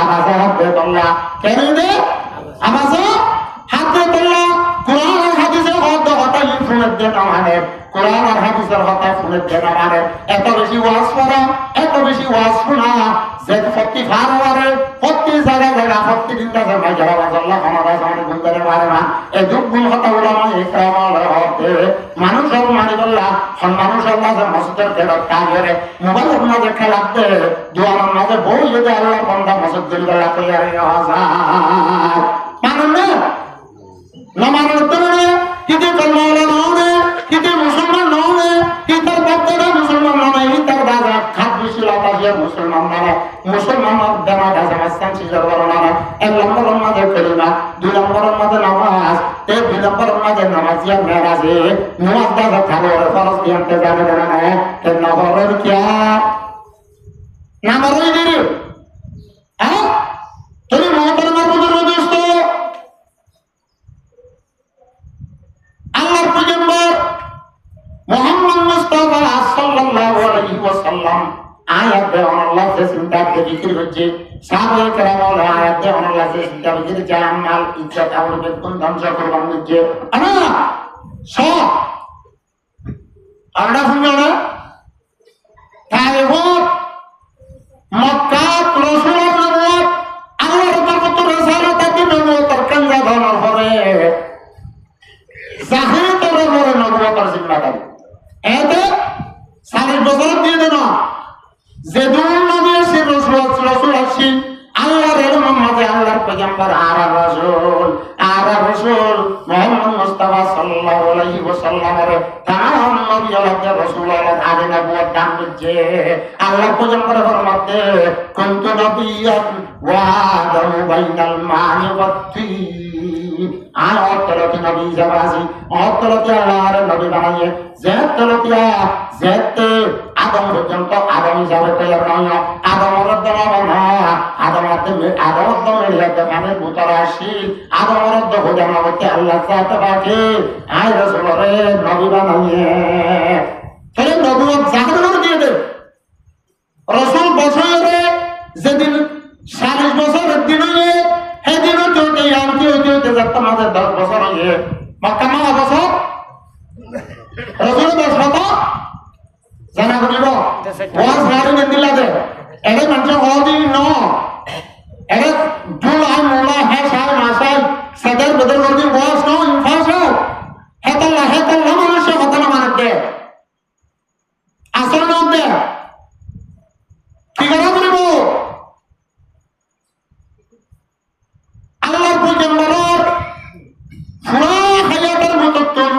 আবাসে হাত দিয়ে তোলা কেন দে আবাসে হাত দিয়ে তোলা কোরআন আর হাদিসের কথা ফোনের দিয়ে না মানে কোরআন আর হাদিসের কথা ফোনের দিয়ে না মানে এত বেশি ওয়াজ করা এত বেশি ওয়াজ শোনা যে প্রতি ভারবারে প্রতি জায়গা প্রতি দিন কাছে ভাই যারা আল্লাহ আমাদের সামনে বলতে পারে না এই দুঃখগুলো কথা উলামা ইকরামাল হতে মানুষের মানি বললাম মানুষের মাঝে মসজিদের ফেরত কাজে মোবাইলের মাঝে খেলাতে দোয়ার মাঝে বই যদি আল্লাহ বন্ধা মসজিদ দিল গেলা তৈরি হওয়া যায় মানুষ না মানুষ তো কিন্তু কলমাওয়ালা নাও না কিন্তু মুসলমান নাও না কিন্তু বাচ্চারা মুসলমান নয় ইতার বাজা খাদ বেশি লাগাইয়া মুসলমান মানে মুসলমানের দেওয়া গাছ মাস্তান সিজার বড় না 1 নম্বরের মাঝে কলিমা 2 নম্বরের মাঝে নামাজ 3 নম্বরের মাঝে নামাজিয়া মেরাজে নামাজ দাদা থাকলে ফরজ দিতে জানে না কে নগরের কিয়া নামরই দিরে হ্যাঁ তুমি মহতরম মারবুদের দোস্ত আল্লাহর পয়গম্বর মুহাম্মদ মুস্তাফা সাল্লাল্লাহু আলাইহি ওয়াসাল্লাম আয়াত দেওয়ান আল্লাহ যে চিন্তা বিক্রি হচ্ছে সাহাবায়ে কেরাম আয়াত দেওয়ান আল্লাহ যে চিন্তা বিক্রি জামাল ইজ্জত আর বেতন ধ্বংস করবার নিচে আনা সব আমরা শুনলো না তাইব মক্কা রাসূলের নবুয়ত আল্লাহর তরফ রিসালাত এর নবুয়তের কেন্দ্র ধরার পরে জাহিরাতের পরে নবুয়তের জিম্মাদারি এতে 40 বছর দিয়ে দেন যে দুই নবী আছে রাসূল আসেন আল্লাহর ইলমের মাঝে আল্লাহর পয়গম্বর আর মুস্তাফা সাল্লাল্লাহু আলাইহি ওয়াসাল্লামের তাম নবী আল্লাহর রাসূল আল্লাহ আদি নবুয়ত দান করছে আল্লাহ পয়গম্বরের ফরমাতে কুনতু নবিয়্যান ওয়া আদাউ বাইনাল মা'i ওয়াত-তিন আয়াতটি নবী জাবাজি অতলতে আল্লাহর নবী বানাইয়ে যেতলতিয়া যেতে আদম পর্যন্ত আদম হিসাবে তৈরি নয় আদমের দ্বারা না আদমের মেরিয়াতে মানে ভূতর আসি আদমের দ্বারা হতে আল্লাহ চাইতে পারে আয় রাসূলরে নবী বানাইয়ে তাহলে নবুয়ত জাহান্নাম দিয়ে দেব রাসূল বছরে যেদিন 40 বছরের দিন হয়ে সেদিনও চলতে আনতে হতে যাতে মাঝে 10 বছর হয়ে মক্কা মা বছর রাসূল বছর কত জানা করিব ওয়াজ হারিয়ে দিলা দে এরে মানুষ হদি ন এরে জুলাই মোলা হে সাই মাসাই সদর বদল করদি ওয়াজ ন ইনফাস হেতাল্লাহ মানুষ কথা না মানতে আসল না দে কি করা করিব আল্লাহর পয়গম্বরের পুরা হায়াতের মতন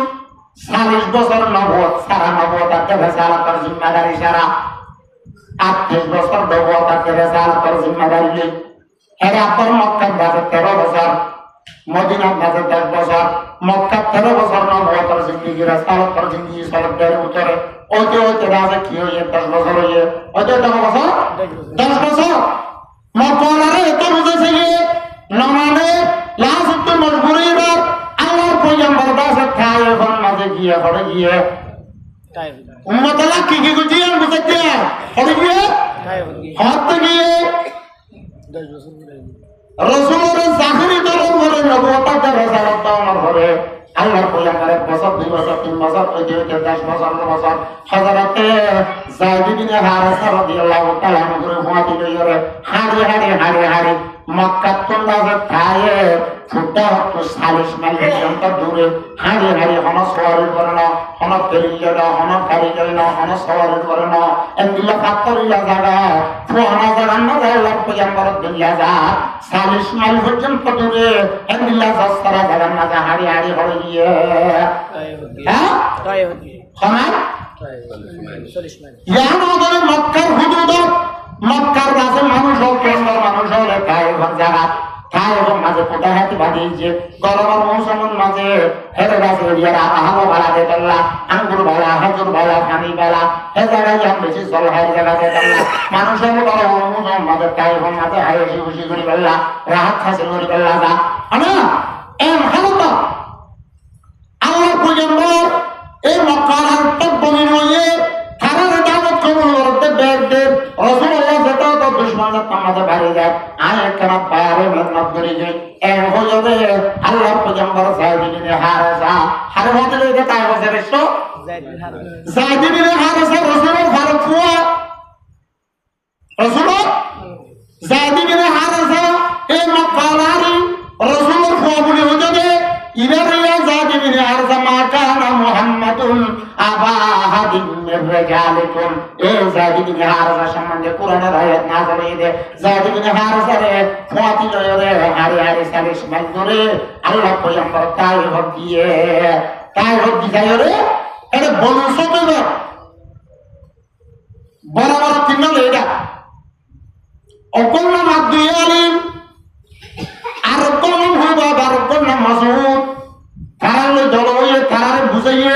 40 বছর নবুয়ত সারা নবুয়ত আর রিসালাতের জিম্মাদারি সারা 38 বছর নবুয়ত আর রিসালাতের জিম্মাদারি নেই এর আপর মক্কার বাজে 13 বছর মদিনার বাজে 10 বছর মক্কার 13 বছর নবুয়তের জিন্দেগি রিসালাতের জিন্দেগি সলবের উত্তরে ওইতে রাজে কি হয়ে 10 বছর হয়ে ওইতে 10 বছর 10 বছর মক্কারে এত বুঝেছে নমানে লাস্ট মজবুরির আল্লাহর পয়গম্বর দাসে খায় এখন মাঝে গিয়ে পড়ে গিয়ে উম্মতলা কি গুজিয়ে বুঝতে পড়ে গিয়ে হাত গিয়ে 10 বছর রাসূলের জাহিরি দরন করে নবুয়ত রিসালাত আমার ঘরে আল্লাহর পয়গম্বরের বছর 2 বছর 3 বছর ওইতে 10 বছর 9 বছর হযরতে যায়েদ বিন হারিসা রাদিয়াল্লাহু তাআলা করে হুয়াতি লইরে হাড়ি মক্কা তোমরা খায়ে ফুটা তো 40 মাইল পর্যন্ত দূরে হাড়ি হন সওয়ারি করে না হন ফেরিয়ে না হন গাড়ি যায় না হন সওয়ারি করে না এগুলা পাত্তরিয়া জায়গা ফোনা জায়গা না আল্লাহর পয়গম্বর দুনিয়া যা 40 মাইল পর্যন্ত দূরে এগুলা সারা জায়গা না হাড়ি হয়ে গিয়ে হ্যাঁ তাই হচ্ছে সমান 40 মাইল ইয়ান ওদের মক্কার হুদুদ মক্কার কাছে মানুষ কেন্দ্র মানুষ হলে খায় ঘর জায়গা খায় এবং মাঝে ফোটা হাতি বাঁধিয়েছে গরমের মৌসুমের মাঝে হেরে গাছে এরিয়ার আবহাওয়া ভাড়া দিয়ে পারলা আঙ্গুর ভাড়া হাজুর ভাড়া পানি ভাড়া হে জায়গায় যান বেশি জল হাই জায়গা দিয়ে পারলা মানুষের গরমের মৌসুম মাঝে খায় এবং মাঝে হাই খুশি করে পারলা রাহাত হাসিল করে পারলা যা না এম ভালো তো আল্লাহ পয়গম্বর এই মক্কার আন্তর বনি হয়ে কারণ দাওয়াত কবুল করতে ব্যাগ দে রাসূলুল্লাহ যেটা তো দুশমনদের নামাজে বাইরে যায় আয় একখানা পায়ারে মেহনত করে যায় এর হয়ে আল্লাহর পয়গম্বর যায়েদ বিন হারিসা এটা তাই বসে বেশো যায়েদ বিন হারিসা রাসূলের ফারুক ফুয়া রাসূল যায়েদ বিন হারিসা এই মক্কালারি রাসূলের ফুয়া বলে হয়ে ইবরাহিম যায়েদ বিন হারিসা মা কানা মুহাম্মাদুন আবা আহাদিন মির রিজালিকুম এই যায়েদ বিন হারিসা সম্বন্ধে কোরআনের আয়াত নাযিল হয়েছে যায়েদ বিন হারিসা রে ফাতি লয়রে হারি 40 মাইল দূরে আল্লাহ পয়গম্বর তাইফ দিয়ে রে এটা বনসত বড় বড় তিন এটা অকল্লা মাদুই আলিম আর অকল্লা হইবা আর অকল্লা মাসউদ কারণ দলয়ে কারণ বুঝাইয়ে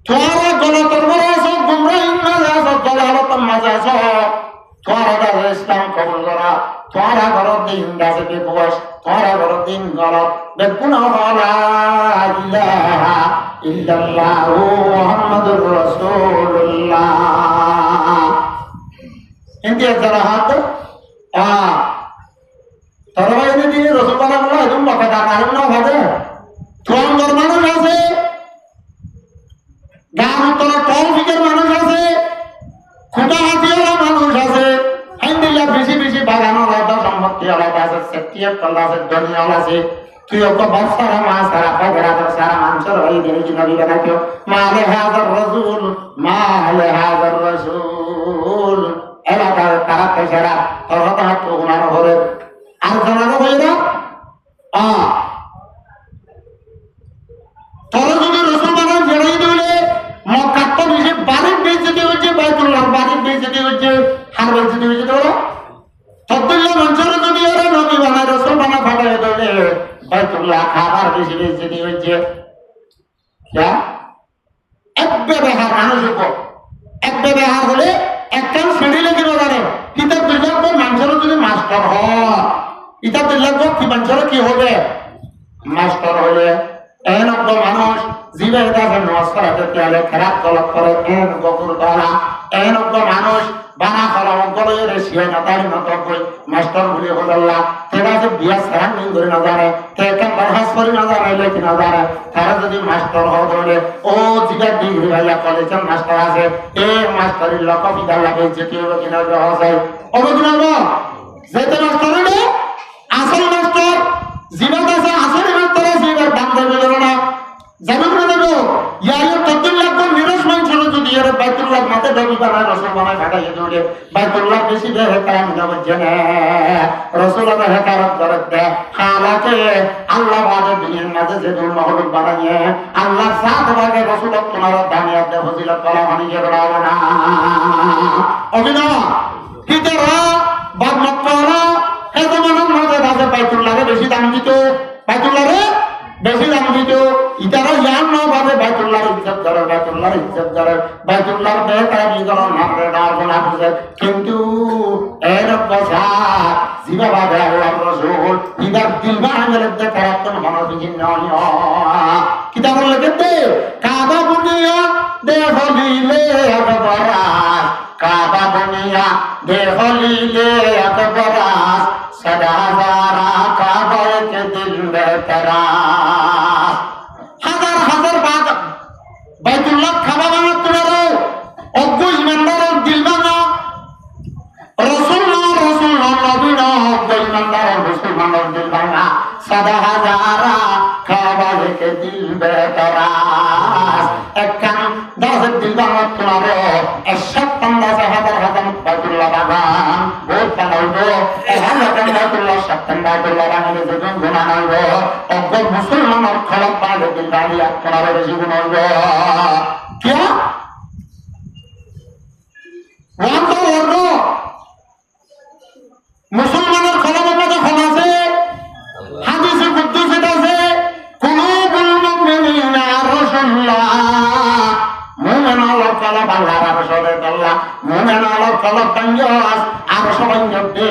তোরা গলতর বড় আছে গুমরাহ মাঝে আছে দলালত মাঝে আছে তোরা দা ইসলাম কবুল করা তোরা গরত দিন দাসে বেবস তোরা গরত দিন গলত বেকুনা লা ইলাহা ইল্লাল্লাহ মুহাম্মাদুর রাসূলুল্লাহ ইন্ডিয়া যারা হাত তোরা এনে দিয়ে রাসূলুল্লাহ বলা এরকম কথা কারণ না ভাবে তোর মানুষ আছে গান তোরা তৌফিকের মানুষ আছে খুঁটা হাতিয়ালা মানুষ আছে আলহামদুলিল্লাহ বেশি বাগান আলাদা সম্পত্তি আলাদা আছে সেক্টিয়ার কলা আছে দুনিয়া আছে তুই অত বাসারা মা সারা পাগড়া সারা মানসর হই দেনি কি নবী বানাইও মালে হাজার রাসূল এলাকার তারা পেশারা তোর হাত উনার ঘরে আর জানানো হই না আমার বেশি বেশি হয়েছে একবে বেহার মানুষ উপর একবে বেহার হলে একটা সিঁড়ি লেগে জানে কিতাব দিল্লার মানুষেরও যদি মাস্টার হয় কিতাব দিল্লার কি মানুষেরও কি হবে মাস্টার হলে এনব্য মানুষ জীবের কাছে নমস্কার তেলে খেরাত তলব করে এন গকুর তলা এনব্য মানুষ বানা কলম করে শিয়ে নাতারি নতকই মাস্টার বলে হল্লা তেরা যে বিয়া সারা নিন করে না জানে তে কেন বরহাস করে না জানে লেখি না জানে তারা যদি মাস্টার হলে ও জিগা ডিগ্রি ভাইয়া কলেজের মাস্টার আছে এ মাস্টারের লক বিদা লাগে যেতে হবে কিনা আছে অবদিন যেতে মাস্টার হলে আসল মাস্টার জীবন আছে আসল মাস্টার আছে এবার বান্ধব বেরো না যাবে না দেবো ইয়ার তদ্দিন লাগবে নিরস মানুষের যদি এর বাইতুল্লাহ মাথা দাবি বানায় রসুল বানায় ফাটাইয়ে দৌড়ে বাইতুল্লাহ বেশি দেয় হেকার আমি না বুঝছে না রসুল আবার হেকারত করে দেয় হালাকে আল্লাহ বাদে দুনিয়ার মাঝে যে দুল মহলুক বানাইয়ে আল্লাহ সাত ভাগে রসুল তোমার দানিয়াত দে ফজিলত করা মানে যে বলা না অভিনয় কিতেরা বাদ মক্কারা এত মানুষ মাঝে দাসে বাইতুল্লাহরে বেশি দাম দিত বাইতুল্লাহরে বেশি দাম দিত ইতারা জান না ভাবে বাইতুল্লাহর ইজ্জত করে বাইতুল্লাহর বেহতার বিগরণ নামে না বুঝে কিন্তু এর কথা জিবা ভাবে আল্লাহর রাসূল ইদার দিল বানালে যে কারাতন মনোবিহীন নয় কিতাব লিখতে কাবা বুনিয়া দেহলিলে আকবরাস কাবা বুনিয়া দেহলিলে আকবরাস সদা হাজারা কাবা के दिल बेतरास হাজার হাজার বাদ বাইতুল্লাহ খাবা বানা তোলারো অজ্ঞ ইমানদারের দিল বানা রসুল নবী অজ্ঞ ইমানদারের মুসলমানের দিল বানা সাদা হাজারা খাবা के दिल बेतरास একখান দাসের দিল বানা তোলারো এসব পান্দাসে হাজার হাজার বাইতুল্লাহ বাগান বহুত বানাইবো বাইতুল্লাহ সপ্তম বাইতুল্লাহ বানাইলে যেদিন গুণা নাইব অজ্ঞ মুসলমানের খলক বানাইলে দিল বানিয়ে আপনারা বেশি গুণ হইব কে মুসলমানের খলক মধ্যে খল আছে হাদিসে কুদ্দুসে আছে কুলুবুল মুমিনিনা রাসূলুল্লাহ মুমিন আল্লাহ তাআলা বান্দার আরশে আল্লাহ মুমিন আল্লাহ তাআলা বান্দাস আরশে বান্দে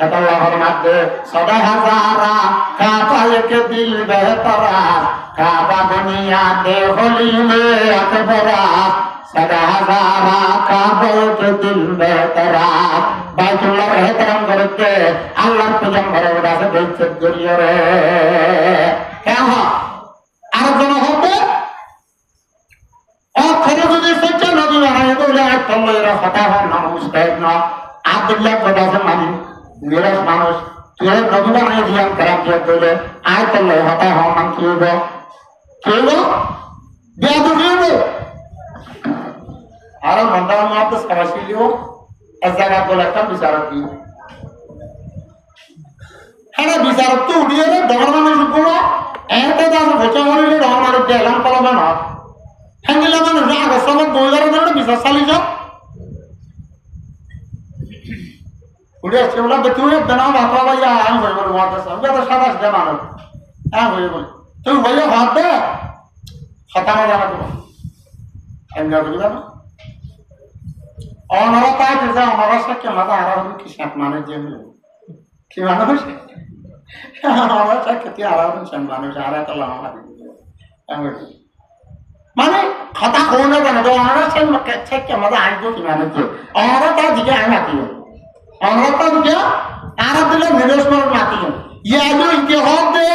এটা আল্লাহর মধ্যে সদা হাজারা কাবা কে দিল বেহতরাস কাবা দুনিয়া দে হলিলে আকবরাস সদা হাজারা কাবা কে দিল বেহতরাস বাইতুল্লাহর এহতরাম করতে আল্লাহর পয়গম্বর কাছে বেইজ্জত করিও রে কেন আর কোন হবে অক্ষরে যদি সত্য নবী বানায় বলে আর তোমরা হতা হন না মুস্তাহিদ না আব্দুল্লাহ কথা মানি নিরাশ মানুষ তুই নবী বানায় ধ্যান করা দিয়ে বলে আয় তোমরা হতা হন না কি হইব বেয়াদব হইব আর মন্দার মত সরাসিলিও এক জায়গা বলে একটা বিচারক কি হ্যাঁ বিচারক তো উড়িয়ে রে ডর মানুষ উপর এতে দাস বচা হইলে ডর মানুষ এলাম করবে না হ্যাঙ্গিলা মানুষ আগে সব 2000 বিচার চালি যাও উড়ে আসছে বলা তুই বেনাও ভাত ভাইয়া আমি হয়ে বলি মত তো সাতাশ দে মানুষ হ্যাঁ হয়ে বলি তুই হইয়া ভাত দে হতানো জানা দেবো এমনি বুঝবা না অনরতা যে অনরসা কে মাথা আরাম কি সাত মানুষ যে কি মানুষ অনরসা কে আরাম সাত মানুষ আর একটা লামা মানে কথা কোন জানে তো অনরসা কে মাথা আইবো কি মানুষ অনরতা দিকে আমি মাতি অনরতা দিকে আর দিলে নিরসমান মাতি ইয়াজো ইতিহাস দে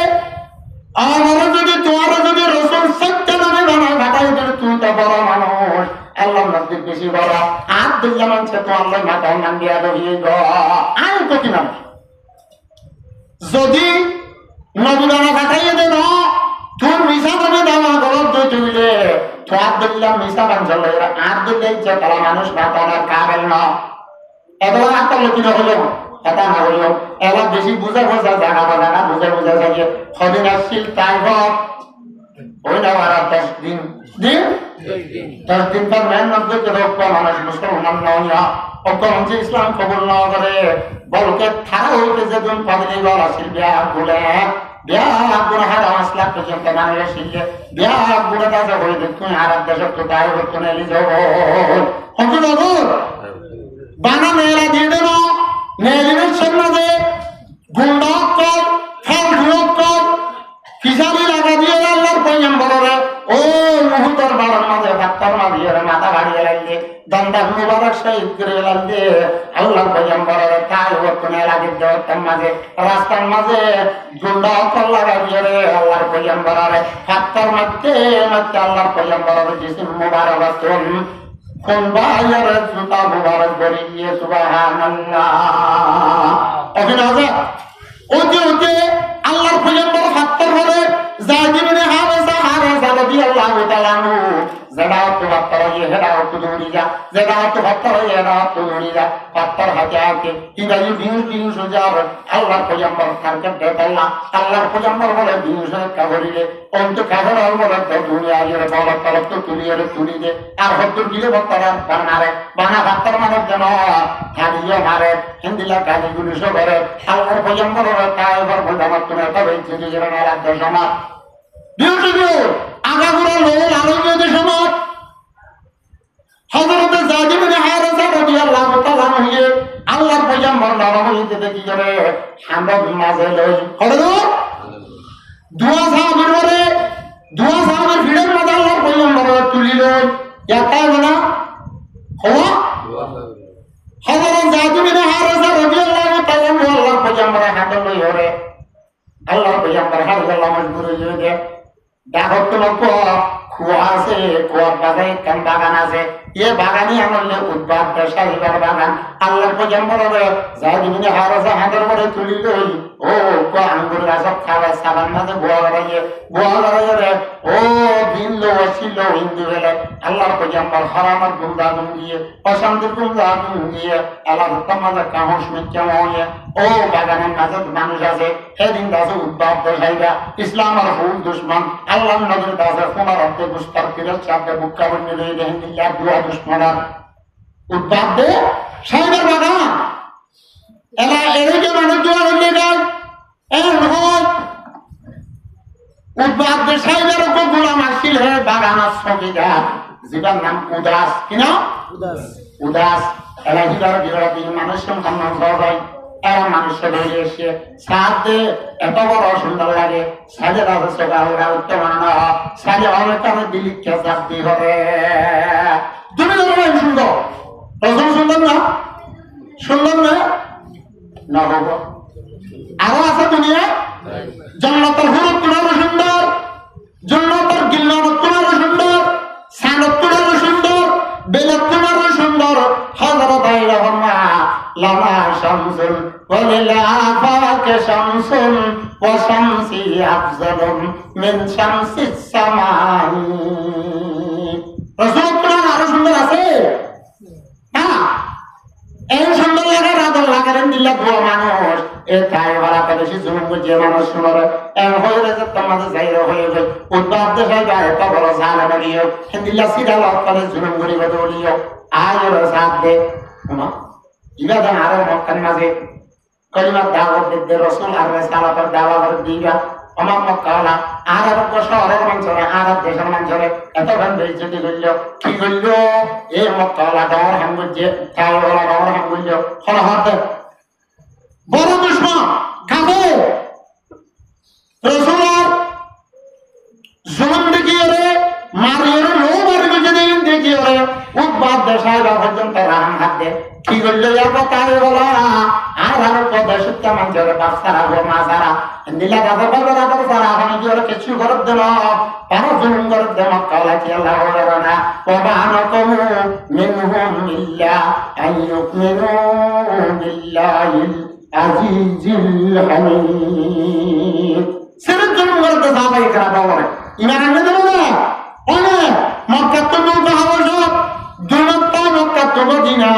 অনর যদি তোমার যদি রসুল সত্য নামে বানায় ভাটাই দিলে তুই তো বড় মানুষ আল্লাহ নজদিক বেশি বড় আর দুনিয়া মানুষে তো আল্লাহ মাথায় নাম দিয়া দরিয়ে আর তো কি নাম যদি নবীরানা ভাটাইয়ে দে না তুই মিশা নবী দামা গলত দুই তুইলে তো আব্দুল্লাহ মিশা বাঞ্চল আর দিলে যে তারা মানুষ ভাটানোর কাবেল না এবার একটা লোকিনা হলো এটা না হলো এবার বেশি বুঝা জানা বাজানা বুঝা থাকে সদিন আসছিল তাই হোক ওই না আর 10 দিন 10 দিন পর মেন মধ্যে মানুষ মুসলমান নয় অজ্ঞ ইসলাম কবুল না করে বলকে থারা হইতে যেদিন পাগলি গল আসিল বিয়া বলে বিয়া গুণা হারা আসলা পর্যন্ত মানুষের শিখে বিয়া গুণা দাজা হয়ে দেখুন আর দেশের তো তাই হতো না এলি যাব হতো না গো বানা মেয়েরা দিয়ে দেন মেয়েদের সমাজে গুন্ডা কর ফল ধুয়ক কর ফিসারি লাগা দিয়ে আল্লাহর পয়গম্বরে ও মুহূর্তের বাড়ার মাঝে ভাত্তার মাঝে মাথা বাড়িয়ে লাগলে দন্দা মুবারক শহীদ করে লাগলে আল্লাহর পয়গম্বরের তাই বর্তমানে লাগে দেওয়ার মাঝে রাস্তার মাঝে গুন্ডা কর লাগা দিয়ে আল্লাহর পয়গম্বরের ভাত্তার মাঝে মাঝে আল্লাহর পয়গম্বরের জিসিম মুবারক আছেন কোন বাইয়ের জুতা মুবারক বেরিয়ে সুবহানাল্লাহ এখন আজাদ ওতে ওতে আল্লাহর পয়গম্বর ফাত্তর হলে জাদিবনে হারেসা রাদিয়াল্লাহু তাআলা আনহু যারা তো ফাত্তর হয়ে হেরাও তো দৌড়ি যা যারা তো ফাত্তর হয়ে হেরাও তো দৌড়ি যা ফাত্তর হাতে আকে ইংরেজি দিন সুজার আল্লাহর পয়গম্বর কারকে দেখাইলা আল্লাহর পয়গম্বর বলে দিন সুজার কাবরিলে অন্ত কাবর বলে তো দুনিয়া এর বড় তরফ তো তুলি দে আর হত্তর গিলে বক্তারা বানারে বানা ফাত্তর মানব যেন হারিয়ে মারে হিন্দিলা কাজে গুলি সবরে আল্লাহর পয়গম্বর তাই এবার বলবার তুমি তবে যদি যেন রাজ্য সমাজ বিউটিফুল আগাগোড়া লোল আরোগ্যদের সমাজ হযরত যায়েদ ইবনে হারেসা রাদিয়াল্লাহু তাআলা আনহু আল্লাহর পয়গম্বর নরম হইতে দেখি যাবে আমরা মাঝে লই করো দুয়া সাহাবীর ভিড়ের মধ্যে আল্লাহর পয়গম্বর তুলিল একাই বলা হওয়া হযরত যায়েদ ইবনে হারেসা রাদিয়াল্লাহু তাআলা আল্লাহর পয়গম্বর হাতে লই হরে আল্লাহর পয়গম্বর হাজাল্লাহ মজবুর হয়ে যায় দেখো তো কুয়া আছে কুয়ার বাগানে কেন বাগান আছে এ বাগানে আমার উদ্বাদ সাহিবার বাগান আল্লাহর পয়গম্বর যায়েদ ইবনে হারেসা হাতের করে তুলি লই ও কো আঙ্গুর গাছ খাওয়া সাবান মাঝে গোয়া লড়াইয়ে ও দিন লো ছিল হিন্দু বেলে আল্লাহর পয়গম্বর হারামার গুন্দা গুঙ্গিয়ে অশান্তির গুন্দা গুঙ্গিয়ে আল্লাহর মাঝে কাহস মিথ্যা হয়ে ও বাগানের মাঝে মানুষ আছে সেদিন দাসে উদ্বাদ সাহিবা ইসলাম আর হুল দুশ্মন আল্লাহ নবীর দাসে কোনার অর্থে গুস্তার ফিরত চাপে বুক্কা বন্যে লই দেখেন দিল্লার দুয়া দুশ্মনার উদ্বাদ দে সাহিবার বাগান এলা এদিকে মানুষ দোয়া হইলে যায় উদ্বাদ দে সাহিবার গোলাম আসছিল হে বাগান সঙ্গীদার যেটার নাম উদাস কিনা উদাস এলা হিবার বিড়া দিয়ে মানুষ সম্মান হয় এরা মানুষের বেরিয়ে এসে সাথে এত বড় সুন্দর লাগে সাথে তাদের সকালরা উত্তম সাথে অনেক দিলিকে চাকরি হবে তুমি জানো সুন্দর প্রথম সুন্দর না না হবো আরো আছে দুনিয়া জন্নতের হুরুপ তোমারও সুন্দর জন্নতের গিল্লার তোমারও সুন্দর সানত তোমারও সুন্দর বেলত তোমারও সুন্দর হযরত আইরাহমা লামা শামসুন ওয়ালিলা ফাকে শামসুন ওয়া শামসি আফজালুম মিন শামসিস সামাই রাসূলুল্লাহ আরো সুন্দর আছে হ্যাঁ এই সুন্দর লাগে রাদল লাগারেন দিল্লা গোয়া মানুষ এ তাই ওরা বেশি জুলুম যে মানুষ শুনরে এর হয়ে গেছে তোমাদের জায়গা হয়ে যায় উদ্বাদ দেশে যায় এত বড় জানা বাড়িও দিল্লা সিধা লক করে জুলুম করি বদলিও আজ ওরা সাথ দে না ইবাদা আরো মক্কার মাঝে কলিমার দাওয়াত দিতে রাসূল আর সালাতের দাওয়াত দিবা আমার মক্কালা আরব শহরের মানুষরা আরব দেশের মানুষরা এত গান বেইজ্জতি করলো কি করলো এই মক্কালা দাওয়ার হামগুজে তাওলা দাওয়ার হামগুজে হল হাতে বড় দুশমন কাফের রাসূলের জুলুম দেখিয়ে মারিয়ে লো মারি গজে দেন দেখিয়ে উদ্বাদ দেশায় পর্যন্ত রাম হাতে কি করলো এত তাই বলা আর প্রদেশ মানুষের বাচ্চারা গো মাছারা দিলা দাদা বাবার আবার সারা আমি কি ওরা কিছু করত দেন পারো জুলুম করত দেন কালা কি আল্লাহ ওরা না ওয়াবানাকুম মিনহুম ইল্লা আইয়ুমিনু বিল্লাহিল আজিজিল হামিদ সিরিত জুলুম করত সাহাবাই کرام বলে ইমান আনলে দেব না ওনে মক্কা তো নৌকা হাওয়া সব দুনত্তা মক্কা তো মদিনা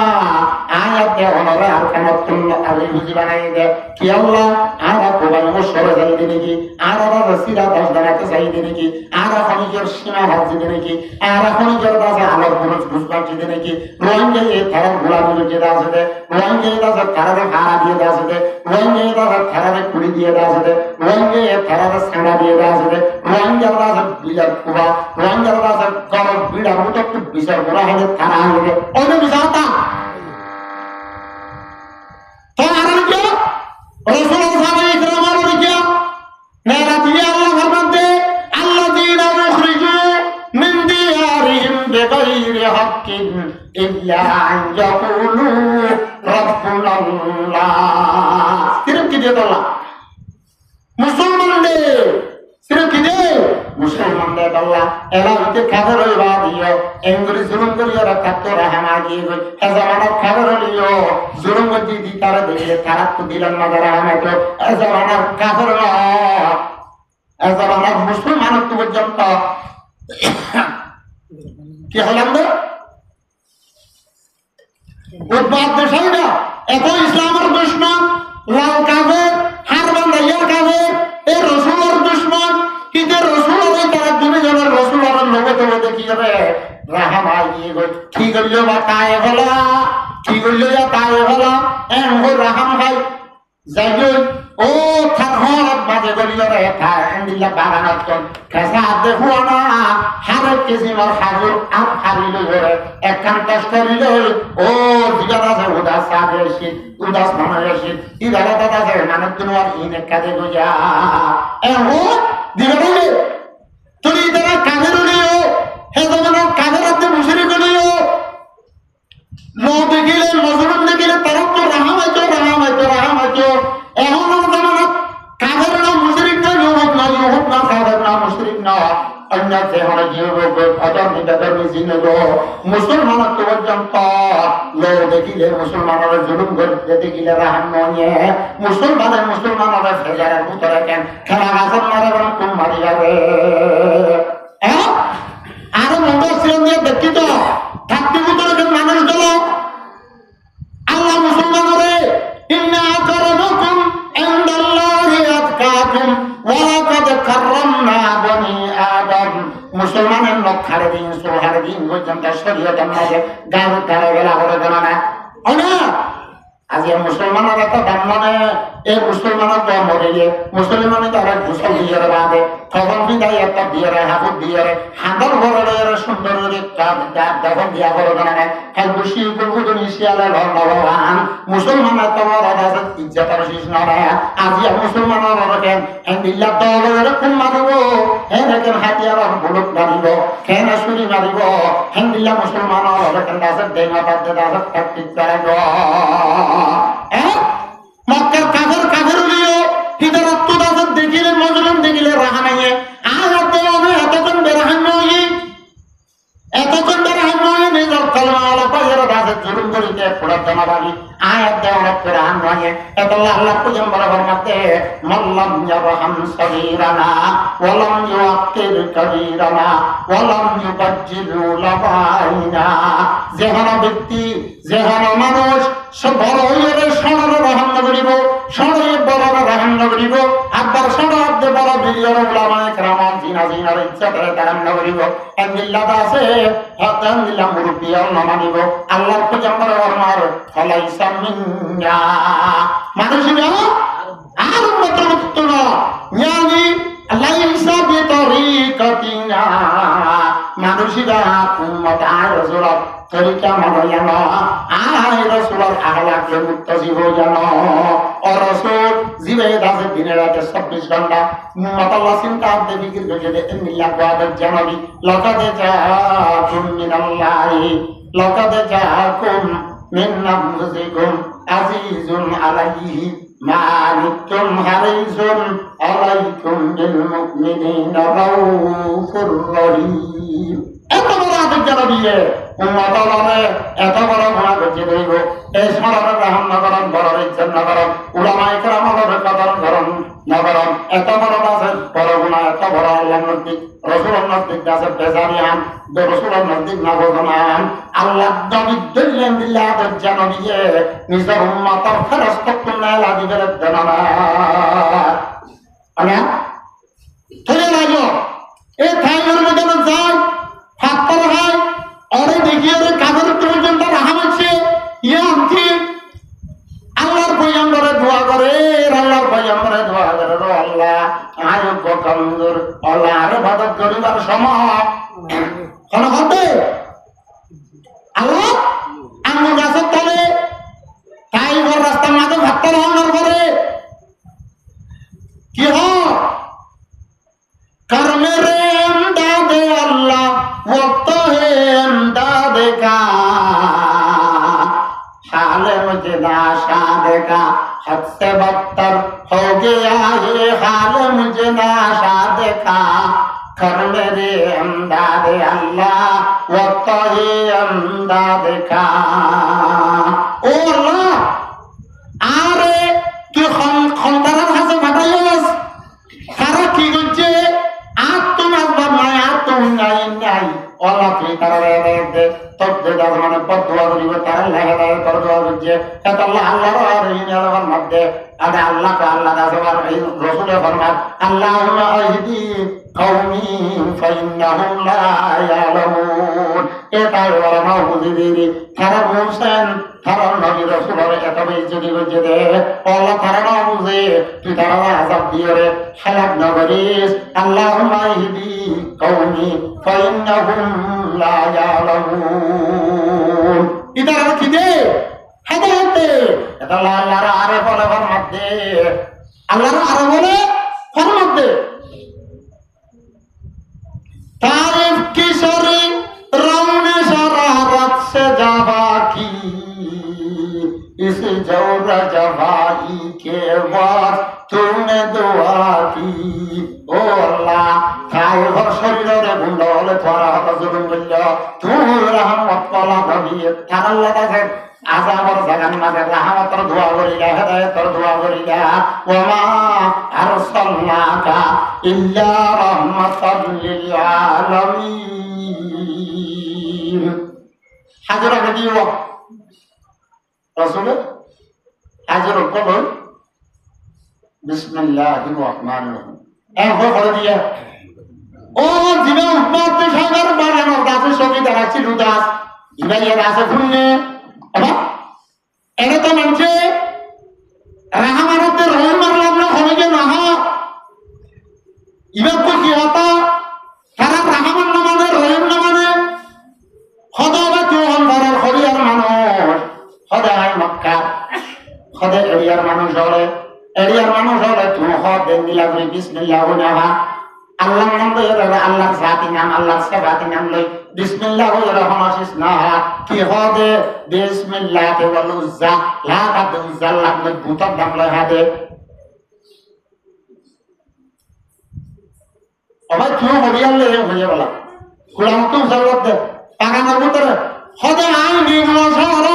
আয়াতে ওনারা আর কেমত তুমি আলী বুঝি বানাই দে কি আল্লাহ আর কোবাই মোশরে যাই দে নাকি আর রাজা সিরা দাস দাঁড়াতে চাই দে নাকি আর খনিজের সীমা হাত দে নাকি আর খনিজের দাসে আলোর বুঝ বুঝবার দে নাকি রোহিঙ্গা এ তারা গোলাগুলো যে দাস দে রোহিঙ্গা এ দাসে তারারে ভাড়া দিয়ে দাস দে রোহিঙ্গা এ দাসে তারারে কুড়ি দিয়ে দাস দে রোহিঙ্গা এ তারারে সাঁড়া দিয়ে দাস দে রোহিঙ্গা দাসে বিলার কুবা রোহিঙ্গা দাসে গরম বিড়া মুটো একটু বিচার করা হলে তারা আনবে অন্য বিচারতা তো আর কি রাসূল সাহাবায়ে ইকরামের কি মেরা দিয়ে আল্লাহ ফরমাতে আল্লাযীনা মুখরিজু মিন দিয়ারিহিম বিগাইরি হাক্কিন ইল্লা আন ইয়াকুলু রাব্বুনাল্লাহ সিরফ কি দিয়ে আল্লাহ মুসলমানদের সিরফ কি দিয়ে মুসলমানদের আল্লাহ এরা হইতে খাবার হইবা দিও এঙ্গুলি জুলুম করিয়া রাখাতো রাহমা দিয়ে গই এজামানত খাবার হইও জুলুম গদি দি তারা দিলে তারা তো দিলেন না রাহমত এজামানত খাবার এজামানত মুসলমানত তো পর্যন্ত কি হলাম না উদ্বাদ দেশাই না এত ইসলামের দুশমন লাল কাফের হারবান দাইয়ার কাফের এই রাসূলের দুশমন কিন্তু রাসূলের তারা দুনিয়ার রাসূলের লোকে তো দেখি যাবে রাহমা দিয়ে গই কি করিলো বা তাই হলো কি করিলো ya তাই হলো এন হো রাহম ভাই যাইও ও থারহর বাজে গলিও রে তা এন্ডিলা বাগানত কোন কাসা দেখো না হারে কেজি মার হাজুর আপ হারিলো রে একখান কষ্ট করিলো ও দিগা আছে উদাস সাগে শীত উদাস মানে শীত ইদারা দাদা আছে মানে তুমি আর ইনে কাজে গজা এ ও দিগা বলে তুমি ইদারা কাজে রলিও হে জমানা কাজে রাতে মুশরি গলিও লো দেখিলে মজলুম দেখিলে তারা তো রাহমাতো এখন জমানা কাজের না মুশরিক না ইহুদ না কাজের না মুশরিক না অন্য যে হলে জীব অজর নিদার মিজিন গো মুসলমান তো পর্যন্ত লো দেখিলে মুসলমানরা জুলুম করতে দেখিলে রাহাম নয় মুসলমানরা ফেজারের ভিতরে কেন খেলা গাছের মারে বরং কোন মারি যাবে আরো মন্দির ছিলেন দিয়ে দেখি তো থাকতে ভিতরে মানুষ গেল আল্লাহ মুসলমানরে ইন্না আকরামাকুম ইনদাল্লাহি আতকাকুম ওয়া লাকাদ কাররামনা বনি আদম মুসলমানের লক্ষারে দিন সোহারে দিন পর্যন্ত শরীয়তের মাঝে গায়ে ধারে গেলা করে দেন না না আজ মুসলমানের একটা দাম মানে এই মুসলমানের তো মরে গিয়ে মুসলমানের তারা ঘুষল দিয়ে বাঁধে তখন বিদায় একটা দিয়ে রে হাবুর দিয়ে রে হাঁদার ঘরে সুন্দর তখন দিয়া করে দেন না খাই বসি গুলগুদনি শিয়ালে ভগবান মুসলমানের তোমার আছে ইজ্জতের শেষ নয় আজি মুসলমানের কেন হ্যান্ডিল্লা দল এরকম মারিব হ্যাঁ দেখেন হাতিয়ার বুলুক মারিব কেন ছুরি মারিব হ্যান্ডিল্লা মুসলমানের কেন আছে ডেঙা পাতে আছে প্র্যাকটিস করাইব মক্কার কাফের হলিও হিদারাত তো দাসত দেখিলে মজলুম দেখিলে রাহামাইয়ে আয়াতে অনে এতক্ষণ বেরহান নয় নিজের কলমা আলা পাইয়ের দাসত জুলুম করিতে পুরা জমাবাগি আয়াত দেওয়ার কোরআন নয় এত আল্লাহ পূজন বরাবর মতে মাল্লাম ইয়ারহাম সগীরানা ওয়ালাম ইউআক্কির কবীরানা ওয়ালাম ইউবাজ্জিলু লাবাইনা যেহানা ব্যক্তি যেহানা মানুষ সব বড় হইলে সড়র রহম করিব সড়রে বড় রহম করিব আবার সড়র বড় বিলিয়র উলামায়ে কেরাম জিনার ইজ্জতের দারাম করিব আল্লাহ দাসে আল্লাহ মুরব্বি আল্লাহ মানিব আল্লাহর পয়গম্বর আমার ফলাইসা মিন্না মানুষরা আর মতলব না ইয়ানি লাইসা বিতরিকাতিনা মানুষরা উম্মত আর রাসূলত তরিকা মানে জানো আর রাসূলের আখলাকে মুত্তাজি হয়ে জানো ও রাসূল জীবে দাসে দিনে রাতে 24 ঘন্টা উম্মত আল্লাহ চিন্তা করতে বিকির করে দে ইন্নাল্লাহ ওয়াদাত জানাবি লাকাদ জাআকুম মিনাল্লাহি লাকাদ জাআকুম মিন আনফুসিকুম আজিজুন আলাইহি মা আনিতুম হারিসুন আলাইকুম বিল মুমিনিনা রাউফুর রহিম এত বড় আদব জানাবি উম্মত আল্লাহরে এত বড় গুনাহ করতে দেব এই স্মরণের রহম না করেন বড় ইজ্জত না করেন উলামায়ে কেরামের কদর করেন নগরম এত বড় আছে বড় গুণা এত বড় আল্লাহ নজদিক রসুলের নজদিক আছে বেজারিয়ান রসুলের নজদিক না বোঝান আল্লাহ নবী দলিলেন দিল্লাহ জানবিয়ে নিজের উম্মতর ফেরস্ত কুল্লাহ দিবের জানানা আনা চলে লাগো এই থাইয়ের মধ্যে যায় ফাত্তার হয় আরে দেখিয়ে রে কাদের পর্যন্ত রাহামাচ্ছে ইয়া আমতি আল্লাহর পয়গম্বরে দোয়া করে আল্লাহর পয়গম্বরে দোয়া করে রে আল্লাহ আয়োগ কমজোর আল্লাহ আর ইবাদত করিবার সময় কোন হবে আল্লাহ আঙ্গুর গাছের তলে তাইবার রাস্তার মাঝে ফাত্তার হওয়ার পরে কি হয় कर्में इमदादे अल्लाह वक्त है इमदादे का हाल मुझे नाशाद का हद से बदतर हो गया ये हाल मुझे नाशाद का कर्में इमदादे अल्लाह वक्त है इमदादे का ओ अल्लाह आरे तू खंतारार हाथे फाटाइयास তারা কি করছে Allah tuh taruh ada top dekat mana pot dua ribu taruh lagi ada taruh dua ribu kata Allah Allah roh ini Allah made ada Allah ke Allah dah sebar Rasulullah firman Allahumma ahdi qaumi fa innahum la ya'lamun eta orang mau berdiri taruh musan taruh nabi Rasulullah eta jadi jadi Allah taruh mau tu taruh azab dia halak nabaris Allahumma ahdi qaumi fa innahum la ya'lamun idara kide hadate eta Allah are bole farmadde Allah are bole farmadde तारीफ की सरी रौने शरारत से जवा की इस जौर जवाई के बाद तूने दुआ की ओ अल्लाह काय हो शरीर रे गुंडले थोड़ा हता जुलुम बिल्ला तू रहमत वाला नबी अल्लाह दासे আযাবর জাগান মাঝে রাহমাতের দোয়া করিলা হেদায়েতের দোয়া করিলা ওয়া মা আরসালনাকা ইল্লা রাহমাতাল লিল আলামিন হাজরা দিও রাসূল হাজরা কবর বিসমিল্লাহির রহমানির রহিম এরপর করে দিয়া ও জিবে উম্মত সাগর বানানোর কাছে সবই দাঁড়াচ্ছিল দাস ইবাইয়ের আছে শুনলে এটা তো মানছে রাহামানতে রহিম মারলাম না হবে যে না ইবার তো কি হতা তারা রাহামান না মানে রহিম না মানে খদা বা চৌহান ধরার হরিয়ার মানুষ খদায় মক্কা খদে এরিয়ার মানুষ হলে তুমি হদ দেন দিলা করে বিসমিল্লাহ না আল্লাহ নাম লই আল্লাহর জাতি নাম আল্লাহর সিফাতি নাম লই বিসমিল্লাহির রহমানির না কি হবে বিসমিল্লাহি ওয়াল উজ্জা লা তাদু জাল্লাহ নে বুতার নাম লই হাদে আবার কেউ হরিয়ালে হয়ে গেল কুলাম তো জাল্লাত দে টাকা না বুতরে হদে আই নির্মল শহর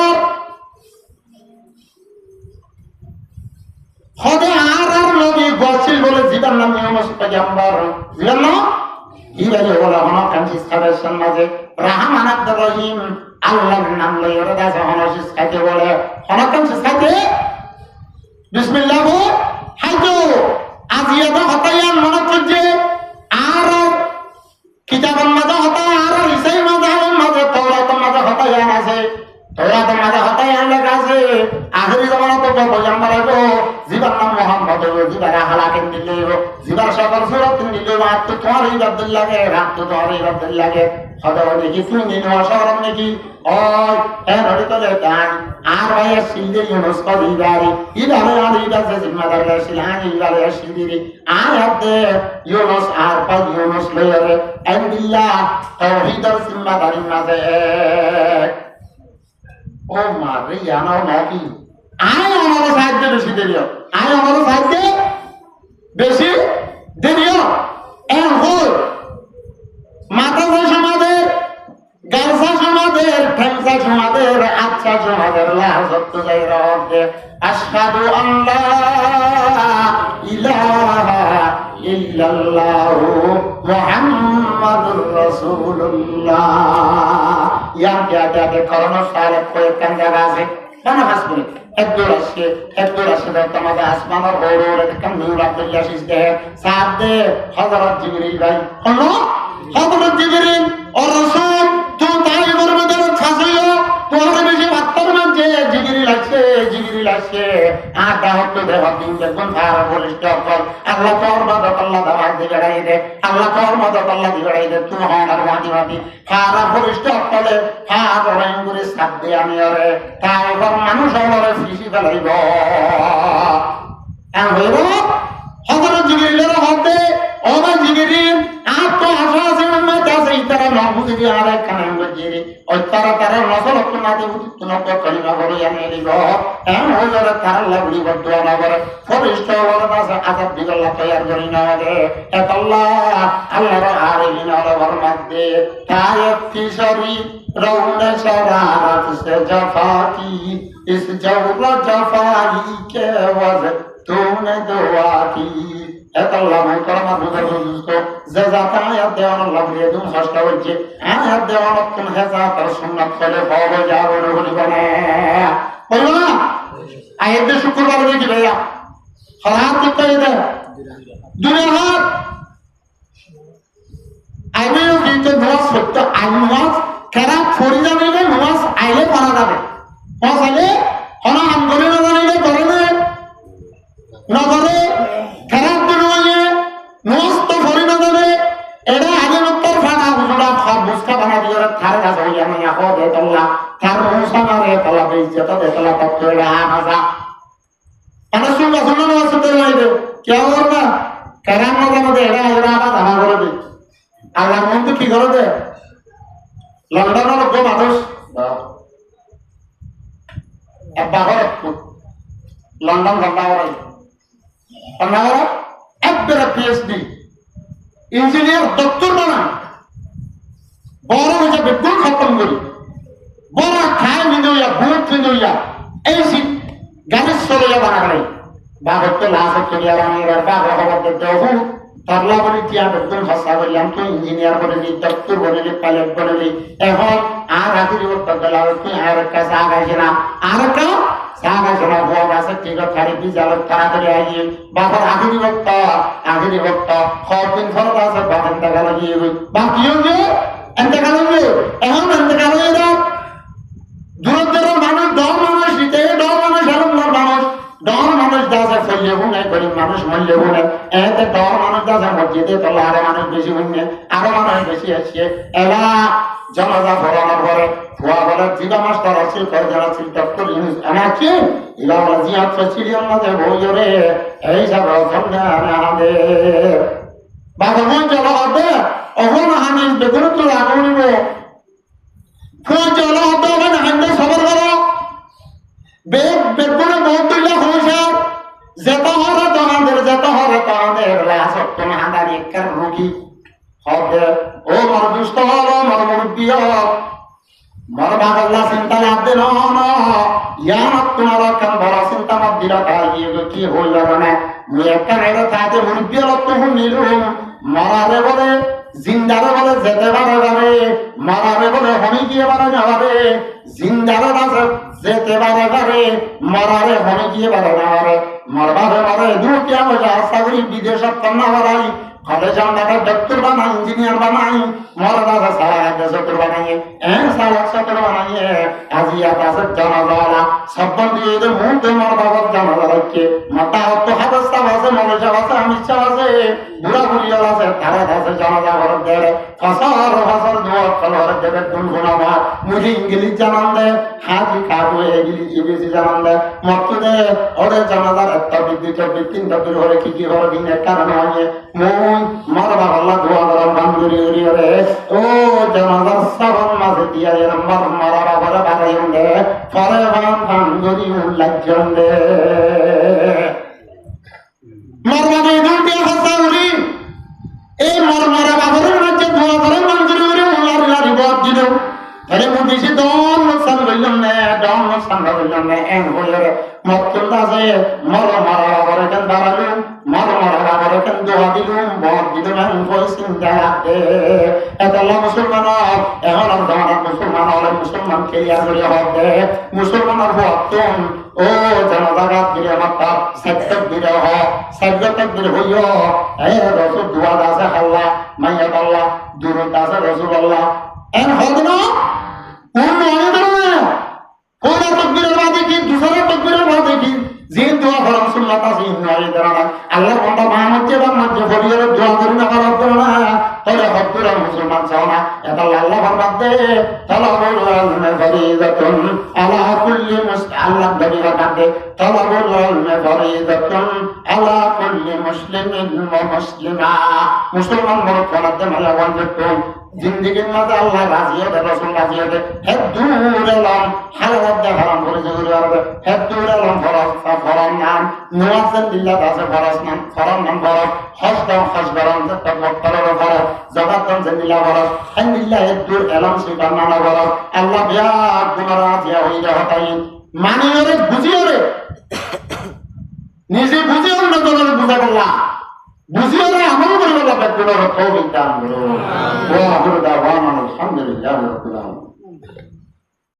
হদে আর নবী গছিল বলে জীবন নাম ইউনুস পয়গম্বর জীবন না ইবারে বলা হনা কাঞ্চি সাবেশন মাঝে রহমান আব্দুর রহিম আল্লাহর নাম লই ওরা দাস হনা শিখাতে বলে হনা কাঞ্চি সাথে বিসমিল্লাহ হাইতো আজিয়াদা হতায়ান মনে করছে আর কিতাবের মাঝে হতায় আর ইসাই মাঝে তাওরাতের মাঝে হতায়ান আছে তাওরাতের মাঝে হতায়ান লেখা আছে আখেরি জামানা তো পয়গম্বর আইবো জিবার নাম মোহাম্মদ হইব জিবার হালাকেন দিলে হইব জিবার সকল সুরত দিলে হাত তো তোমার ইবাদত লাগে হাত তো তোমার ইবাদত লাগে খদা দেখি তুমি নিন শহরম নাকি ওই নড়ি তো দান আর ভাই সিলদে ইউনুস কদিবারি ইবারে আর ইবারে জিম্মাদার গাছিলান ইবারে সিলদিরি আর হাতে ইউনুস আর পা ইউনুস লয়রে আলহামদুলিল্লাহ তাওহীদের জিম্মাদারি মাঝে ও মারে জানাও নাকি আয় আমার সাহায্য বেশি দেরিও আয় আমার সাহায্য বেশি দেরিও এর হল মাদ্রাসা সমাজের গালসা সমাজের ঠেংসা সমাজের আচ্ছা সমাজের লাজত যাই রবে আশহাদু আল্লাহ ইলাহা ইল্লাল্লাহু মুহাম্মাদুর রাসূলুল্লাহ। ইয়াকে করোনা সালে কয়েকটা জায়গা আছে কেন হাসবে একদর আসছে তোমাদের আসমানের ওরে কাম নূর আব্দুল্লাহ সিজদে সাদে হযরত জিবরিল ভাই হলো হযরত জিবরিল ও রাসূল তো তাই বলবে ছাসিও তোরে বেশি বাত্তর মানে জিবরিল আসছে আর দাওয়াত দেওয়া দিন যখন ভার বলিস তখন আল্লাহ তোর মদত আল্লাহ দাওয়াত দিয়ে বেড়াই দে আল্লাহ তোর মদত আল্লাহ দিয়ে বেড়াই দে তুই হনার বাদি খারা বলিস তখন হাত রং করে সাদে আমি রে তাই বল মানুষ হলরে ফিসি ফেলাইব আর হইব হযরত জিবরিলের হাতে ও ভাই জিবরিল আর তো আশা আছে উম্মত আছে ইতারা নবুজি দিয়ে আর কানে গজিরে ওই তারা নসল তোমাদের উত্তম কলিমা বলে আনিয়ে দিব এমন হইলে তার লাগলি বদুয়া না করে ফরিস্ত বলে না আযাব দিল্লাহ তৈয়ার করি না রে এত আল্লাহর আরিন আল্লাহর মধ্যে তায়েব কিশোরী রৌনে শরারত সে জফা কি ইস জওলা জফাই কে ওয়াজ तूने दुआ की এতাল্লাহ ভাই করমা বুঝার জন্য যে জাতা আয়াত দেওয়ান আল্লাহ দিয়ে দুম হাসটা হচ্ছে আয়াত দেওয়ান কোন হেজা তার সুন্নাত ফলে পাওয়া যাবে না বলি বলে বলবো না আয়াত দিয়ে শুক্রবার দেখি ভাইয়া হাত করতে দে দুই হাত আইবেও কিন্তু নামাজ পড়তে নামাজ কেরা ফরি যাবে না নামাজ আইলে পড়া যাবে নামাজ আইলে হনা আমগরে না জানিলে করে না নগরে খারাপ দিনে মস্ত ফরি না যাবে এটা আগে উত্তর ফানা হুজুরা খাব মুস্কা বানা দিয়ে থারে কাছে হইয়া না আপো দে তোল্লা তার মুসা মারে তোলা বেইজ্জত দে তোলা তত এটা আনাজা মানে শুনলা না আসতে লাইবে কি হবে না কারাম না জানো দে এটা ওরা আবার ধামা করে দে আল্লাহ মন কি করে দে লন্ডনের লোক মানুষ বাবার লন্ডন ঘন্টা আপনারা একবারে পিএইচডি ইঞ্জিনিয়ার ডক্টর বানান বড় হয়েছে বিদ্যুৎ খতম করি বড় খায় মিন্দইয়া ভূত মিন্দইয়া এই গাড়ি চলে বানাবে বাঘর তো লাশ চলিয়া বানিয়ে বাঘর খবর দেবো তারলা বলি টিয়া ডক্টর ভাষা বললাম তো ইঞ্জিনিয়ার বলি ডক্টর বলি পাইলট বলি এখন আর হাতির উত্তর দিলাম তুই আর একটা সাগ আছে না আর একটা সাগ আছে না ভোগ আছে ঠিক আছে খালি বিজাল তাড়াতাড়ি আইয়ে বাবার আগুনি ভক্ত কদিন ফরত আছে বাগান টাকা লাগিয়ে বাকি হয়ে এনতে কালো এখন এনতে কালো দূরত্বের মানুষ দল মানুষ দিতে দল মানুষ আলমদার মানুষ দল মানুষ দাসে ফেললে হুনে গরিব মানুষ মরলে হুনে এতে দল মানুষ দাসে মসজিদে তোলা আরো মানুষ বেশি হুনে আরো মানুষ বেশি আসছে এলা জনতা ভরানোর পরে ফুয়া বলে জিবা মাস্টার আছে কয় যারা ছিল ডক্টর ইউনুস আমাকে ইলা বলে জিয়া ফেসিলিয়াম না যে বই রে এই সব রকম আমাদের বাগমন চলা হবে অহন হানিস বেগুন তো লাগানিব ফুয়া চলা হবে মানে হান্ডে সবর করো বেগুনে বহুত দিলা হয়েছে যেত হরে তোমাদের লাসক তুমি হাঁদার একার রুগী হবে ও মর দুষ্ট হলো মর মুরব্বী হলো মর বাগল্লা চিন্তা লাগবে না ইয়ানত তোমার কান বড় চিন্তা মত দিলা তাই কি হইল মানে মুই একটা নেড়ে তাতে মুরব্বী হলো তখন নিলুম মরারে বলে জিন্দারে বলে যেতে পারে যাবে মরারে বলে হনি গিয়ে পারে যাবে জিন্দারে আছে যেতে পারে যাবে মরারে হনি গিয়ে পারে যাবে মরবারে মারে দূর কে আমরা আশা করি বিদেশত কন্যা বাড়াই কলেজ আমরা ডক্টর বানাই ইঞ্জিনিয়ার বানাই মরদাসা সারা ডক্টর বানাইয়ে সারা ডক্টর বানাইয়ে আজিয়া কাছে জানালা সব্বন দিয়ে দে মুতে মরদাসা জানালা রাখে মাতা তো হাদসা আছে মনোজা আছে আমিষা আছে বুড়া বুড়িয়া আছে তারা আছে জানালা ঘর দেড়ে ফসল দোয়া কলর দেবে গুনগুনা মা মুঝে ইংলিশ জানান দে হাজি কাবু ইংলিশ ইবিসি জানান দে মতদে ওরে জানালার একটা বিদ্যুৎ তিন দপ্তর হরে কি হরে দিন কারণ হয় মই মারবা আল্লাহ দোয়া করার বান্দুরি রে ও জানালার সাবন মাঝে দিয়া নাম্বার মারাবা বলে বাগাই দে পরে বান্দুরি উল্লাজন দে মারবা দে দুটি হাসাউরি এই মারা বাবরের মধ্যে দোয়া করে বান্দুরি রে উল্লার লারি বাদ দিল আরে মুদিসি দন নকশান বললাম না দন নকশান বললাম না এন হইরে মতন আছে মারা করে কেন দাঁড়ালো মারা করে কেন দোয়া দিলুম বদ দিলুম এন কই চিন্তা লাগে এত মুসলমান এখন জামানা মুসলমান হলে মুসলমান ক্লিয়ার করে হবে মুসলমানের ভক্তন ও জনতাগাত দিলে মাত্রা সাজ্জাদ দিলে হ সাজ্জাদ দিলে হইও এই রসুল দুয়া দাসে আল্লাহ মাইয়াত আল্লাহ দুরুদ দাসে রাসূলুল্লাহ এন হদ না কোন নয় না কোন তাকবীরের বাদে কি দুসরা তাকবীরের বাদে কি জিন দোয়া করার সুন্নাত আছে নয় না আল্লাহ বান্দা মাহমুদকে বা মধ্যে ফরিয়ার দোয়া করি না করার জন্য না তাহলে হদ্দুরা মুসলমান চাও না এটা আল্লাহ ফরমাতে তালাবুল ইলমি ফরিদাতুন আলা কুল্লি আল্লাহ দরিয়া কাটে তালাবুল ইলমি ফরিদাতুন আলা কুল্লি মুসলিমিন ওয়া মুসলিমা মুসলমান মরদ ফলাতে মালা বন্ধু জিন্দিগির মাঝে আল্লাহ রাজি হবে রাসূল রাজি হবে হে দূর এলাম হালাত দে হারাম করে জরুরি হবে হে দূর এলাম ফরজ নাম মুয়াজ্জিন বিল্লাহ দাসে ফরজ নাম ফরজ হজ দাও হজ গরম তাকওয়া ফরজ যাকাত দাও জিল্লাহ ফরজ আলহামদুলিল্লাহ হে দূর এলাম স্বীকার না ফরজ আল্লাহ বিয়া গুনারা দিয়া হইরা হতাই মানিরে বুঝিয়ে নিজে বুঝিয়ে না তোদের বুঝা করলা বুঝিয়ে আমল করে আল্লাহ তাআলা তৌফিক দান করুন ওয়া আখিরু দাওয়ানা আলহামদুলিল্লাহি রাব্বিল আলামিন